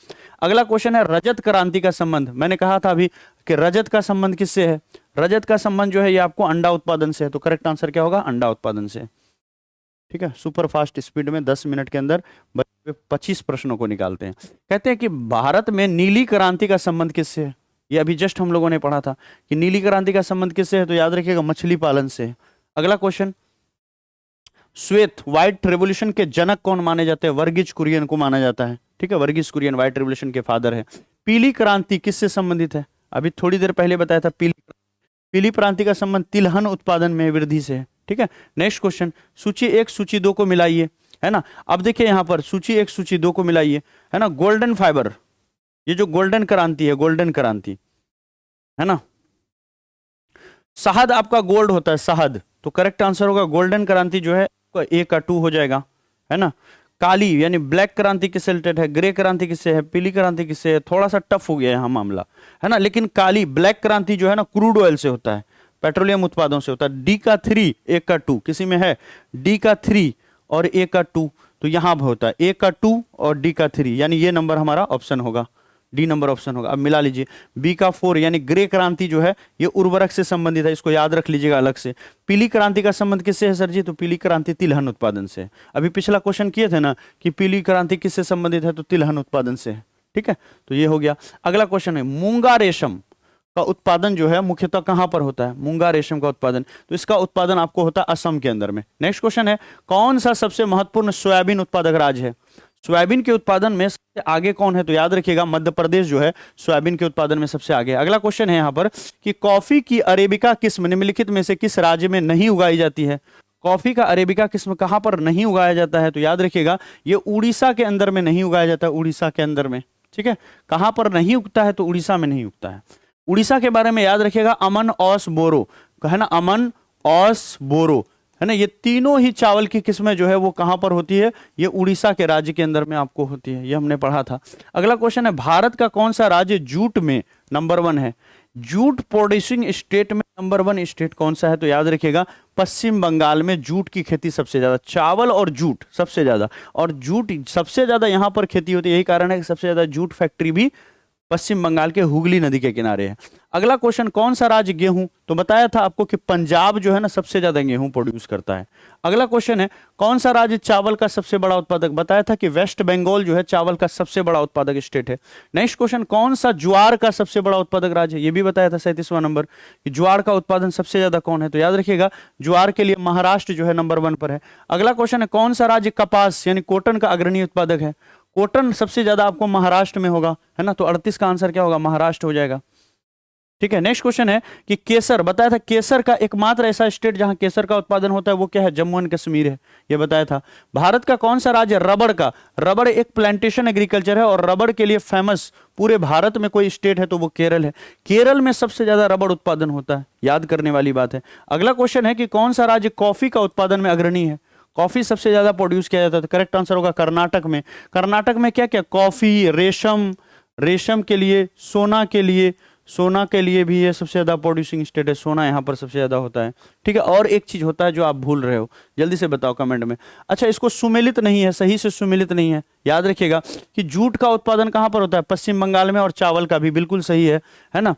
अगला क्वेश्चन है, रजत क्रांति का संबंध। मैंने कहा था अभी कि रजत का संबंध किससे है? रजत का संबंध जो है ये आपको अंडा उत्पादन से है, तो करेक्ट आंसर क्या होगा? अंडा उत्पादन से। ठीक है, सुपर फास्ट स्पीड में 10 मिनट के अंदर 25 प्रश्नों को निकालते हैं। कहते हैं कि भारत में नीली क्रांति का संबंध किससे है? ये अभी जस्ट हम लोगों ने पढ़ा था कि नीली क्रांति का संबंध किससे है, तो याद रखिएगा मछली पालन से। अगला क्वेश्चन, श्वेत व्हाइट रेवोल्यूशन के जनक कौन माने जाते हैं? वर्गीज कुरियन को माना जाता है। ठीक है, वर्गीज कुरियन व्हाइट रेवोल्यूशन के फादर है। पीली क्रांति किससे संबंधित है? अभी थोड़ी देर पहले बताया था, पीली क्रांति का संबंध तिलहन उत्पादन में वृद्धि से है। ठीक है, नेक्स्ट क्वेश्चन, सूची 1 सूची 2 को मिलाइए, है ना। अब देखिए यहां पर सूची 1 सूची 2 को मिलाइए, है ना। गोल्डन फाइबर, ये जो गोल्डन क्रांति है, गोल्डन क्रांति, है ना। शहद आपका गोल्ड होता है, शहद, तो करेक्ट आंसर होगा गोल्डन क्रांति जो है ए का 2 हो जाएगा, है ना। काली यानी ब्लैक क्रांति किससे रिलेटेड है? ग्रे क्रांति किससे है? पीली क्रांति किससे है? थोड़ा सा टफ हो गया यहाँ मामला, है ना। लेकिन काली ब्लैक क्रांति जो है ना, क्रूड ऑयल से होता है, पेट्रोलियम उत्पादों से होता है। डी का 3 ए का 2 किसी में है? डी का 3 और ए का 2, तो यहां होता है ए का 2 और डी का 3, यानी ये नंबर हमारा ऑप्शन होगा, डी नंबर ऑप्शन होगा। अब मिला लीजिए, बी का 4 यानी ग्रे क्रांति जो है ये उर्वरक से संबंधित है, इसको याद रख लीजिएगा अलग से। पीली क्रांति का संबंध किससे है सर जी? तो पीली क्रांति तिलहन उत्पादन से। अभी पिछला क्वेश्चन किए थे ना कि पीली क्रांति किससे संबंधित है, तो तिलहन उत्पादन से है। ठीक है, तो ये हो गया। अगला क्वेश्चन है, मूंगा रेशम का उत्पादन जो है मुख्यतः कहां पर होता है? मूंगा रेशम का उत्पादन, तो इसका उत्पादन आपको होता है असम के अंदर में। नेक्स्ट क्वेश्चन है, कौन सा सबसे महत्वपूर्ण सोयाबीन उत्पादक राज्य है? सोयाबीन के उत्पादन में सबसे आगे कौन है? तो याद रखिएगा मध्य प्रदेश जो है सोयाबीन के उत्पादन में सबसे आगे। अगला क्वेश्चन है यहाँ पर कि कॉफी की अरेबिका किस्म निम्नलिखित में से किस राज्य में नहीं उगाई जाती है? कॉफी का अरेबिका किस्म कहां पर नहीं उगाया जाता है? तो याद रखिएगा ये उड़ीसा के अंदर में नहीं उगाया जाता है, उड़ीसा के अंदर में। ठीक है, कहां पर नहीं उगता है? तो उड़ीसा में नहीं उगता है। उड़ीसा के बारे में याद रखिएगा, अमन औस बोरो, है ना, अमन औस बोरो, है ना। ये तीनों ही चावल की किस्में जो है वो कहां पर होती है? ये उड़ीसा के राज्य के अंदर में आपको होती है, ये हमने पढ़ा था। अगला क्वेश्चन है, भारत का कौन सा राज्य जूट में नंबर 1 है? जूट प्रोड्यूसिंग स्टेट में नंबर 1 स्टेट कौन सा है? तो याद रखिएगा पश्चिम बंगाल में जूट की खेती सबसे ज्यादा, चावल और जूट सबसे ज्यादा, और जूट सबसे ज्यादा यहां पर खेती होती है। यही कारण है कि सबसे ज्यादा जूट फैक्ट्री भी पश्चिम बंगाल के हुगली नदी के किनारे है। अगला क्वेश्चन, कौन सा राज्य गेहूं? तो बताया था आपको कि पंजाब जो है ना सबसे ज्यादा गेहूं प्रोड्यूस करता है। अगला क्वेश्चन है, कौन सा राज्य चावल का सबसे बड़ा उत्पादक? बताया था कि वेस्ट बंगाल जो है चावल का सबसे बड़ा उत्पादक स्टेट है। नेक्स्ट क्वेश्चन, कौन सा ज्वार का सबसे बड़ा उत्पादक राज्य है? ये भी बताया था 37वां नंबर कि ज्वार का उत्पादन सबसे ज्यादा कौन है? तो याद रखिएगा ज्वार के लिए महाराष्ट्र जो है नंबर 1 पर है। अगला क्वेश्चन है, कौन सा राज्य कपास यानी कॉटन का अग्रणी उत्पादक है? कॉटन सबसे ज्यादा आपको महाराष्ट्र में होगा, है ना, तो 38 का आंसर क्या होगा, महाराष्ट्र हो जाएगा। ठीक है, नेक्स्ट क्वेश्चन है कि केसर, बताया था केसर का एकमात्र ऐसा स्टेट जहां केसर का उत्पादन होता है वो क्या है, जम्मू एंड कश्मीर है, ये बताया था। भारत का कौन सा राज्य रबड़ का, रबड़ एक प्लांटेशन एग्रीकल्चर है और रबड़ के लिए फेमस पूरे भारत में कोई स्टेट है तो वो केरल है। केरल में सबसे ज्यादा रबड़ उत्पादन होता है, याद करने वाली बात है। अगला क्वेश्चन है कि कौन सा राज्य कॉफी का उत्पादन में अग्रणी है, कॉफी सबसे ज्यादा प्रोड्यूस किया जाता है, तो करेक्ट आंसर होगा कर्नाटक में। कर्नाटक में क्या क्या, कॉफी, रेशम, रेशम के लिए, सोना के लिए, सोना के लिए भी ये सबसे ज्यादा प्रोड्यूसिंग स्टेट है, सोना यहाँ पर सबसे ज्यादा होता है। ठीक है, और एक चीज होता है जो आप भूल रहे हो, जल्दी से बताओ कमेंट में। अच्छा, इसको सुमेलित नहीं है, सही से सुमेलित नहीं है, याद रखिएगा कि जूट का उत्पादन कहाँ पर होता है, पश्चिम बंगाल में, और चावल का भी बिल्कुल सही है ना।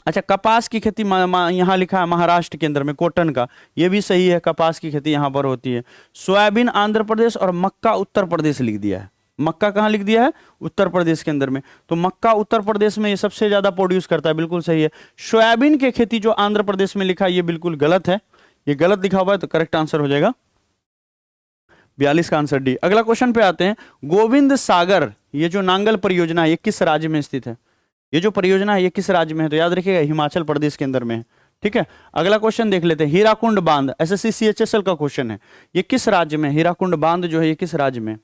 अच्छा, कपास की खेती यहाँ लिखा है महाराष्ट्र के अंदर में, कॉटन का, ये भी सही है, कपास की खेती यहाँ पर होती है। सोयाबीन आंध्र प्रदेश और मक्का उत्तर प्रदेश लिख दिया है, मक्का कहाँ लिख दिया है, उत्तर प्रदेश के अंदर में, तो मक्का उत्तर प्रदेश में ये सबसे ज्यादा प्रोड्यूस करता है, बिल्कुल सही है। सोयाबीन की खेती जो आंध्र प्रदेश में लिखा है ये बिल्कुल गलत है, ये गलत लिखा हुआ है, तो करेक्ट आंसर हो जाएगा 42 का आंसर डी। अगला क्वेश्चन पे आते हैं, गोविंद सागर, ये जो नांगल परियोजना है ये किस राज्य में स्थित है, ये जो परियोजना है ये किस राज्य में है, तो याद रखिएगा हिमाचल प्रदेश के अंदर में है। ठीक है, अगला क्वेश्चन देख लेते हैं, हीराकुंड बांध, एसएससी सीएचएसएल का क्वेश्चन है, ये किस राज्य में, हीराकुंड बांध जो है ये किस राज्य में,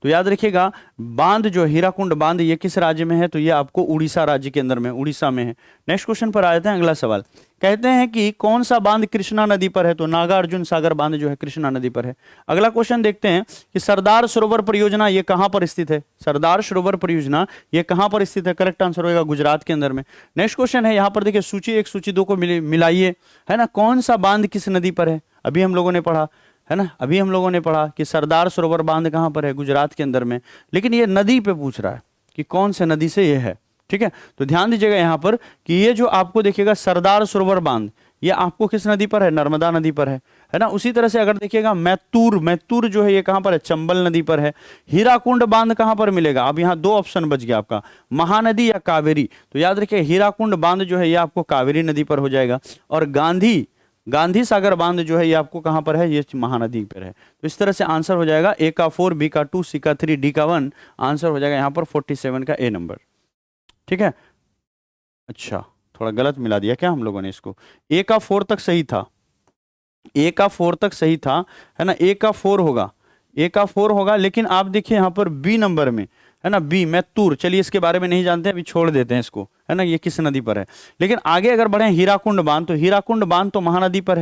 तो याद रखिएगा बांध जो हीराकुंड बांध ये किस राज्य में है, तो ये आपको उड़ीसा राज्य के अंदर में, उड़ीसा में है। नेक्स्ट क्वेश्चन पर आ जाते हैं, अगला सवाल कहते हैं कि कौन सा बांध कृष्णा नदी पर है, तो नागार्जुन सागर बांध जो है कृष्णा नदी पर है। अगला क्वेश्चन देखते हैं कि सरदार सरोवर परियोजना ये कहां पर स्थित है, सरदार सरोवर परियोजना ये कहां पर स्थित है, करेक्ट आंसर होगा गुजरात के अंदर में। नेक्स्ट क्वेश्चन है, यहां पर देखिए सूची 1 सूची 2 को मिलाइए, है ना, कौन सा बांध किस नदी पर है, अभी हम लोगों ने पढ़ा, है ना, अभी हम लोगों ने पढ़ा कि सरदार सरोवर बांध कहां पर है, गुजरात के अंदर में, लेकिन ये नदी पे पूछ रहा है कि कौन से नदी से ये है। ठीक है, तो ध्यान दीजिएगा यहां पर कि ये जो आपको देखिएगा सरदार सरोवर बांध ये आपको किस नदी पर है, नर्मदा नदी पर है ना। उसी तरह से अगर देखिएगा मैत्तूर, मैत्तूर जो है ये कहां पर है, चंबल नदी पर है। हीराकुंड बांध कहां पर मिलेगा, अब यहां 2 ऑप्शन बच गया आपका, महानदी या कावेरी, तो याद रखिए हीराकुंड बांध जो है ये आपको कावेरी नदी पर हो जाएगा, और गांधी सागर बांध जो है ये आपको कहां पर है, ये महानदी पर है। तो इस तरह से आंसर हो जाएगा ए का 4, बी का 2, सी का 3, डी का 1, आंसर हो जाएगा यहां पर 47 का ए नंबर। ठीक है, अच्छा थोड़ा गलत मिला दिया क्या हम लोगों ने इसको, ए का 4 तक सही था, ए का 4 तक सही था, है ना, ए का 4 होगा, ए का 4 होगा, लेकिन आप देखिए यहां पर बी नंबर में, है ना, बी मैत्तूर, चलिए इसके बारे में नहीं जानते अभी, छोड़ देते हैं इसको, है ना, ये किस नदी पर है। लेकिन आगे अगर बढ़े हीराकुंड बांध, तो हीराकुंड बांध तो महानदी पर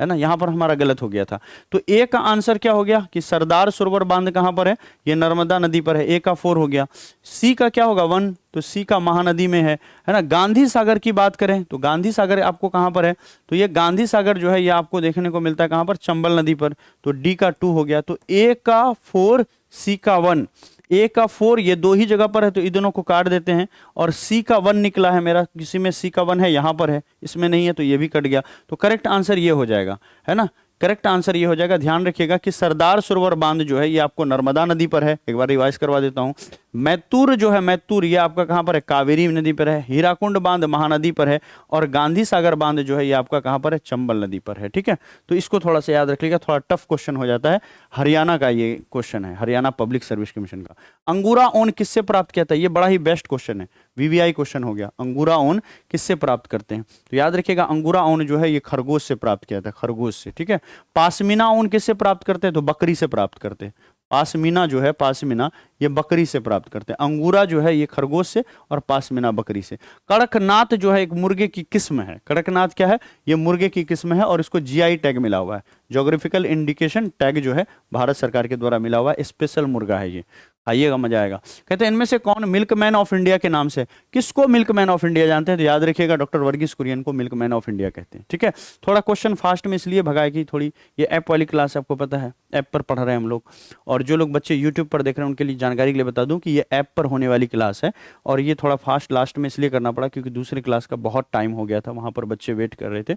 है ना, यहां पर हमारा गलत हो गया था। तो ए का आंसर क्या हो गया कि सरदार सरोवर बांध कहां पर है, ये नर्मदा नदी पर है, ए का 4 हो गया। सी का क्या होगा 1, तो सी का महानदी में है ना। गांधी सागर की बात करें तो गांधी सागर आपको कहां पर है, तो ये गांधी सागर जो है ये आपको देखने को मिलता है कहां पर, चंबल नदी पर, तो डी का 2 हो गया। तो ए का 4, सी का 1, ए का 4 ये 2 ही जगह पर है तो इन दोनों को काट देते हैं, और सी का 1 निकला है मेरा, किसी में सी का 1 है, यहां पर है, इसमें नहीं है, तो ये भी कट गया। तो करेक्ट आंसर ये हो जाएगा, है ना, करेक्ट आंसर ये हो जाएगा। ध्यान रखिएगा कि सरदार सरोवर बांध जो है ये आपको नर्मदा नदी पर है, एक बार रिवाइज करवा देता हूं। मैत्तूर जो है, मैत्तूर ये आपका कहां पर है, कावेरी नदी पर है। हीराकुंड बांध महानदी पर है, और गांधी सागर बांध जो है ये आपका कहां पर है, चंबल नदी पर है। ठीक है, तो इसको थोड़ा सा याद रखिएगा, थोड़ा टफ क्वेश्चन हो जाता है। हरियाणा का ये क्वेश्चन है, हरियाणा पब्लिक सर्विस कमीशन का। अंगूरा ऊन किससे प्राप्त किया था, ये बड़ा ही बेस्ट क्वेश्चन है, वीवीआई क्वेश्चन हो गया। अंगूरा ऊन किससे प्राप्त करते हैं, तो याद रखिएगा अंगूरा ऊन जो है ये खरगोश से प्राप्त किया था, खरगोश से। ठीक है, पासमीना ऊन किससे प्राप्त करते हैं, तो बकरी से प्राप्त करते हैं। पासमीना जो है, पासमीना ये बकरी से प्राप्त करते हैं, अंगूरा जो है ये खरगोश से, और पासमीना बकरी से। कड़कनाथ जो है एक मुर्गे की किस्म है, कड़कनाथ क्या है, ये मुर्गे की किस्म है, और इसको जीआई टैग मिला हुआ है, ज्योग्राफिकल इंडिकेशन टैग जो है भारत सरकार के द्वारा मिला हुआ है। स्पेशल मुर्गा है ये, आइएगा मजा आएगा। कहते हैं इनमें से कौन मिल्कमैन ऑफ इंडिया के नाम से, किसको मिल्कमैन ऑफ इंडिया जानते हैं, तो याद रखिएगा डॉक्टर वर्गीस कुरियन को मिल्कमैन ऑफ इंडिया कहते हैं। ठीक है, थोड़ा क्वेश्चन फास्ट में इसलिए भगाएगी थोड़ी, ये ऐप वाली क्लास आपको पता है, ऐप पर पढ़ रहे हैं हम लोग, और जो लोग बच्चे यूट्यूब पर देख रहे हैं उनके लिए जानकारी के लिए बता दूं कि ये ऐप पर होने वाली क्लास है, और ये थोड़ा फास्ट लास्ट में इसलिए करना पड़ा क्योंकि दूसरी क्लास का बहुत टाइम हो गया था, वहां पर बच्चे वेट कर रहे थे,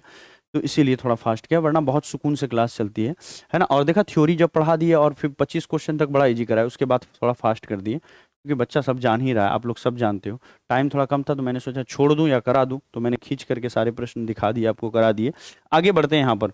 तो इसीलिए थोड़ा फास्ट किया, वरना बहुत सुकून से क्लास चलती है ना। और देखा थ्योरी जब पढ़ा दिए और फिर 25 क्वेश्चन तक बड़ा इजी कराया, उसके बाद थोड़ा फास्ट कर दिए क्योंकि बच्चा सब जान ही रहा है, आप लोग सब जानते हो। टाइम थोड़ा कम था तो मैंने सोचा छोड़ दूं या करा दूं, तो मैंने खींच करके सारे प्रश्न दिखा दिए आपको, करा दिए। आगे बढ़ते हैं यहाँ पर,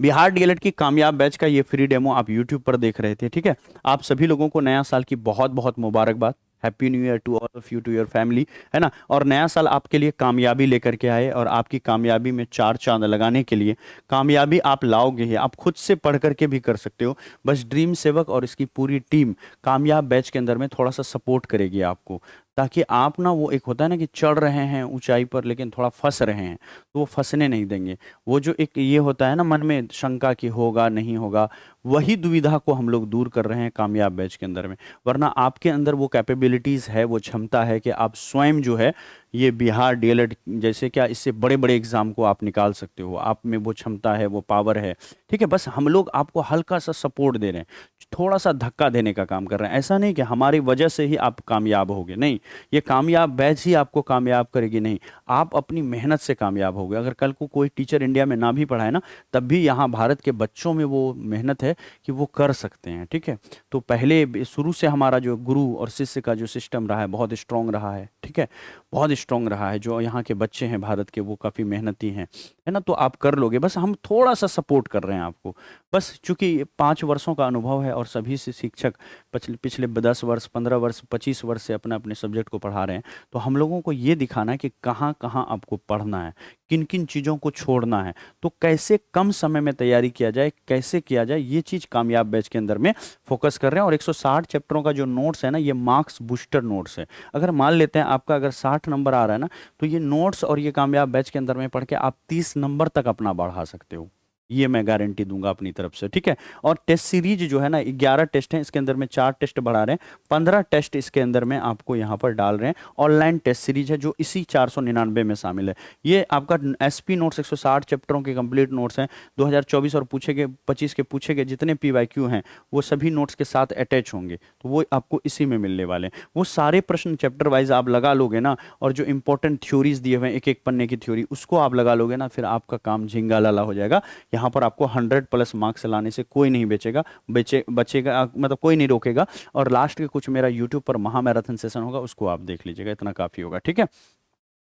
बिहार डीएलएड की कामयाब बैच का ये फ्री डेमो आप यूट्यूब पर देख रहे थे, ठीक है। आप सभी लोगों को नया साल की बहुत बहुत मुबारकबाद। Happy new year to all of you, to your family, है ना। और नया साल आपके लिए कामयाबी लेकर के आए, और आपकी कामयाबी में चार चांद लगाने के लिए कामयाबी आप लाओगे ही। आप खुद से पढ़ करके भी कर सकते हो, बस ड्रीम सेवक और इसकी पूरी टीम कामयाब बैच के अंदर में थोड़ा सा सपोर्ट करेगी आपको, ताकि आप ना, वो एक होता है ना कि चढ़ रहे हैं ऊंचाई पर लेकिन थोड़ा फंस रहे हैं, तो वो फंसने नहीं देंगे। वो जो एक ये होता है ना मन में शंका कि होगा नहीं होगा, वही दुविधा को हम लोग दूर कर रहे हैं कामयाब बैच के अंदर में। वरना आपके अंदर वो कैपेबिलिटीज है, वो क्षमता है कि आप स्वयं जो है ये बिहार डीएलएड जैसे क्या इससे बड़े बड़े एग्जाम को आप निकाल सकते हो। आप में वो क्षमता है, वो पावर है, ठीक है। बस हम लोग आपको हल्का सा सपोर्ट दे रहे हैं, थोड़ा सा धक्का देने का काम कर रहे हैं। ऐसा नहीं कि हमारी वजह से ही आप कामयाब होगे, नहीं। ये कामयाब बैच ही आपको कामयाब करेगी, नहीं। आप अपनी मेहनत से कामयाब होगे। अगर कल को कोई टीचर इंडिया में ना भी पढ़ाए ना, तब भी यहाँ भारत के बच्चों में वो मेहनत है कि वो कर सकते हैं, ठीक है। तो पहले शुरू से हमारा जो गुरु और शिष्य का जो सिस्टम रहा है बहुत स्ट्रांग रहा है, ठीक है। बहुत स्ट्रांग रहा है। जो यहाँ के बच्चे हैं भारत के वो काफ़ी मेहनती हैं, है ना। तो आप कर लोगे, बस हम थोड़ा सा सपोर्ट कर रहे हैं आपको। बस चूंकि ये 5 वर्षों का अनुभव है और सभी से शिक्षक पिछले पिछले 10 वर्ष, 15 वर्ष, 25 वर्ष से अपने अपने सब्जेक्ट को पढ़ा रहे हैं। तो हम लोगों को ये दिखाना है कि कहाँ कहाँ आपको पढ़ना है, किन किन चीज़ों को छोड़ना है, तो कैसे कम समय में तैयारी किया जाए, कैसे किया जाए, ये चीज़ कामयाब बैच के अंदर में फोकस कर रहे हैं। और 160 चैप्टरों का जो नोट्स है ना, ये मार्क्स बूस्टर नोट्स है। अगर मान लेते हैं आपका अगर 60 नंबर आ रहा है ना, तो ये नोट्स और ये कामयाब बैच के अंदर में पढ़ के आप 30 नंबर तक अपना बढ़ा सकते हो। ये मैं गारंटी दूंगा अपनी तरफ से, ठीक है। और टेस्ट सीरीज जो है ना, 11 टेस्ट हैं, इसके अंदर में 4 टेस्ट बढ़ा रहे हैं, 15 टेस्ट इसके अंदर में आपको यहाँ पर डाल रहे हैं। ऑनलाइन टेस्ट सीरीज है जो इसी 499 में शामिल है। ये आपका एसपी नोट्स 160 चैप्टरों के कंप्लीट नोट्स हैं। 2024 और पूछे गए 25 के पूछे गए जितने पीवाईक्यू हैं वो सभी नोट्स के साथ अटैच होंगे, तो वो आपको इसी में मिलने वाले हैं। वो सारे प्रश्न चैप्टर वाइज आप लगा लोगे ना, और जो इंपॉर्टेंट थ्योरीज दिए हुए हैं एक एक पन्ने की थ्योरी, उसको आप लगा लोगे ना, फिर आपका काम झिंगा लाला हो जाएगा। यहाँ पर आपको 100+ मार्क्स लाने से कोई नहीं बचेगा, मतलब कोई नहीं रोकेगा। और लास्ट के कुछ मेरा यूट्यूब पर महामैराथन सेशन होगा, उसको आप देख लीजिएगा, इतना काफी होगा, ठीक है।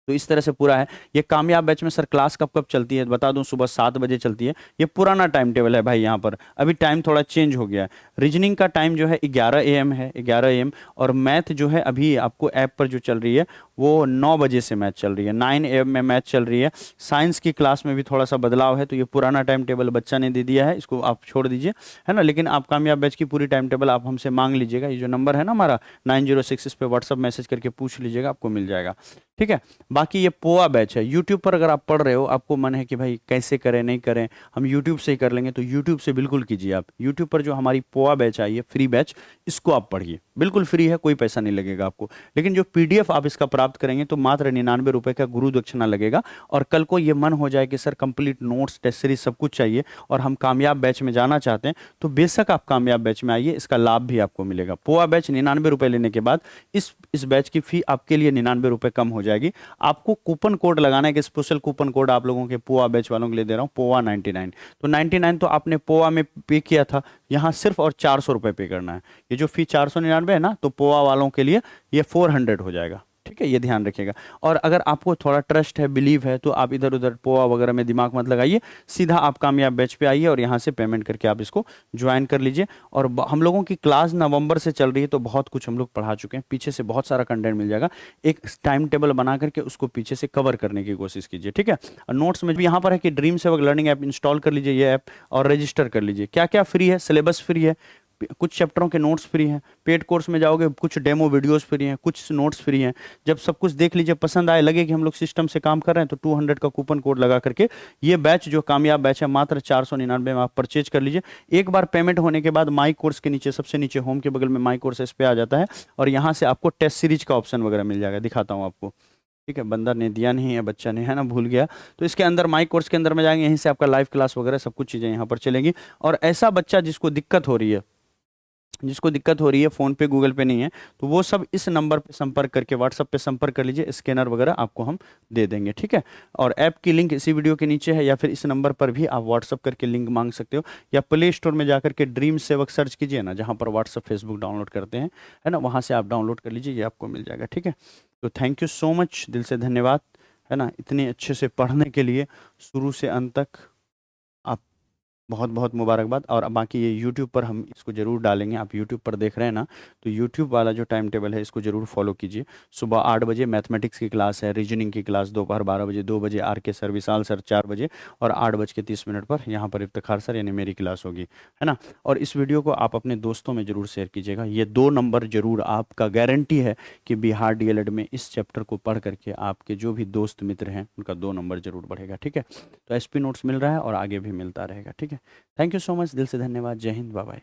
तो इस तरह से पूरा है ये कामयाब बैच में। सर क्लास कब कब चलती है बता दूं, सुबह 7 बजे चलती है। ये पुराना टाइम टेबल है भाई, यहाँ पर अभी टाइम थोड़ा चेंज हो गया है। रीजनिंग का टाइम जो है 11 AM है, 11 AM। और मैथ जो है अभी आपको ऐप पर जो चल रही है वो 9 बजे से मैथ चल रही है, 9 AM में मैथ चल रही है। साइंस की क्लास में भी थोड़ा सा बदलाव है, तो ये पुराना टाइम टेबल बच्चा ने दे दिया है, इसको आप छोड़ दीजिए, है ना। लेकिन आप कामयाब बैच की पूरी टाइम टेबल आप हमसे मांग लीजिएगा। ये जो नंबर है ना हमारा 906, इस पे व्हाट्सअप मैसेज करके पूछ लीजिएगा, आपको मिल जाएगा, ठीक है। बाकी ये पोआ बैच है। यूट्यूब पर अगर आप पढ़ रहे हो, आपको मन है कि भाई कैसे करें नहीं करें, हम यूट्यूब से ही कर लेंगे, तो यूट्यूब से बिल्कुल कीजिए। आप यूट्यूब पर जो हमारी पोआ बैच आई है फ्री बैच, इसको आप पढ़िए, बिल्कुल फ्री है, कोई पैसा नहीं लगेगा आपको। लेकिन जो PDF आप इसका प्राप्त करेंगे तो मात्र 99 रुपए का गुरु दक्षिणा लगेगा। और कल को ये मन हो जाए कि sir complete notes test series सब कुछ चाहिए और हम कामयाब बैच में जाना चाहते हैं, तो बेशक आप कामयाब बैच में आइए, इसका लाभ भी आपको मिलेगा। पोआ बैच 99 रुपए लेने के बाद इस बैच की फी आपके लिए 99 रुपए कम हो जाएगी। आपको कूपन कोड लगाना है, कि स्पेशल कूपन कोड आप लोगों के पोआ बैच वालों के लिए दे रहा हूँ, पोआ 99। तो 99 तो आपने पोआ में पे किया था, यहाँ सिर्फ और 400 रुपये पे करना है। ये जो फी 499 है ना, तो पोआ वालों के लिए ये 400 हो जाएगा, ठीक है। ये ध्यान रखिएगा। और अगर आपको थोड़ा ट्रस्ट है, बिलीव है, तो आप इधर उधर पोआ वगैरह में दिमाग मत लगाइए, सीधा आप कामयाब बैच पे आइए और यहाँ से पेमेंट करके आप इसको ज्वाइन कर लीजिए। और हम लोगों की क्लास नवंबर से चल रही है, तो बहुत कुछ हम लोग पढ़ा चुके हैं, पीछे से बहुत सारा कंटेंट मिल जाएगा। एक टाइम टेबल बना करके उसको पीछे से कवर करने की कोशिश कीजिए, ठीक है। नोट्स में भी यहाँ पर है कि ड्रीम सेवक लर्निंग ऐप इंस्टॉल कर लीजिए, ये ऐप, और रजिस्टर कर लीजिए। क्या क्या फ्री है, सिलेबस फ्री है, कुछ चैप्टरों के नोट्स फ्री हैं, पेड कोर्स में जाओगे कुछ डेमो वीडियोस फ्री हैं, कुछ नोट्स फ्री हैं। जब सब कुछ देख लीजिए, पसंद आए, लगे कि हम लोग सिस्टम से काम कर रहे हैं, तो 200 का कूपन कोड लगा करके ये बैच जो कामयाब बैच है मात्र 499 में आप परचेज कर लीजिए। एक बार पेमेंट होने के बाद माई कोर्स के नीचे, सबसे नीचे होम के बगल में माई कोर्स इस पे आ जाता है, और यहाँ से आपको टेस्ट सीरीज का ऑप्शन वगैरह मिल जाएगा। दिखाता हूँ आपको, ठीक है। बंदा ने दिया नहीं है, बच्चा ने, है ना, भूल गया। तो इसके अंदर माई कोर्स के अंदर में जाएंगे, यहीं से आपका लाइव क्लास वगैरह सब कुछ चीज़ें यहाँ पर चलेंगी। और ऐसा बच्चा जिसको दिक्कत हो रही है फ़ोन पे गूगल पे नहीं है, तो वो सब इस नंबर पे संपर्क करके व्हाट्सअप पे संपर्क कर लीजिए, स्कैनर वगैरह आपको हम दे देंगे, ठीक है। और ऐप की लिंक इसी वीडियो के नीचे है, या फिर इस नंबर पर भी आप व्हाट्सअप करके लिंक मांग सकते हो, या प्ले स्टोर में जाकर के ड्रीम सेवक सर्च कीजिए ना, जहाँ पर व्हाट्सअप फेसबुक डाउनलोड करते हैं, है ना, वहाँ से आप डाउनलोड कर लीजिए, ये आपको मिल जाएगा, ठीक है। तो थैंक यू सो मच, दिल से धन्यवाद, है ना, इतने अच्छे से पढ़ने के लिए शुरू से अंत तक। आप बहुत बहुत मुबारकबाद। और बाकी ये यूट्यूब पर हम इसको ज़रूर डालेंगे, आप यूट्यूब पर देख रहे हैं ना, तो यूट्यूब वाला जो टाइम टेबल है इसको ज़रूर फॉलो कीजिए। सुबह 8 बजे मैथमेटिक्स की क्लास है, रीजनिंग की क्लास दोपहर 12 बजे, 2 बजे आर के सर, विशाल सर 4 बजे, और 8:30 पर यहाँ पर इफ्तिखार सर यानी मेरी क्लास होगी, है ना। और इस वीडियो को आप अपने दोस्तों में ज़रूर शेयर कीजिएगा। ये 2 नंबर ज़रूर आपका गारंटी है कि बिहार डीएलएड में इस चैप्टर को पढ़ करके आपके जो भी दोस्त मित्र हैं उनका 2 नंबर ज़रूर बढ़ेगा, ठीक है। तो एसपी नोट्स मिल रहा है और आगे भी मिलता रहेगा, ठीक है। थैंक यू सो मच, दिल से धन्यवाद। जय हिंद, बाय बाय।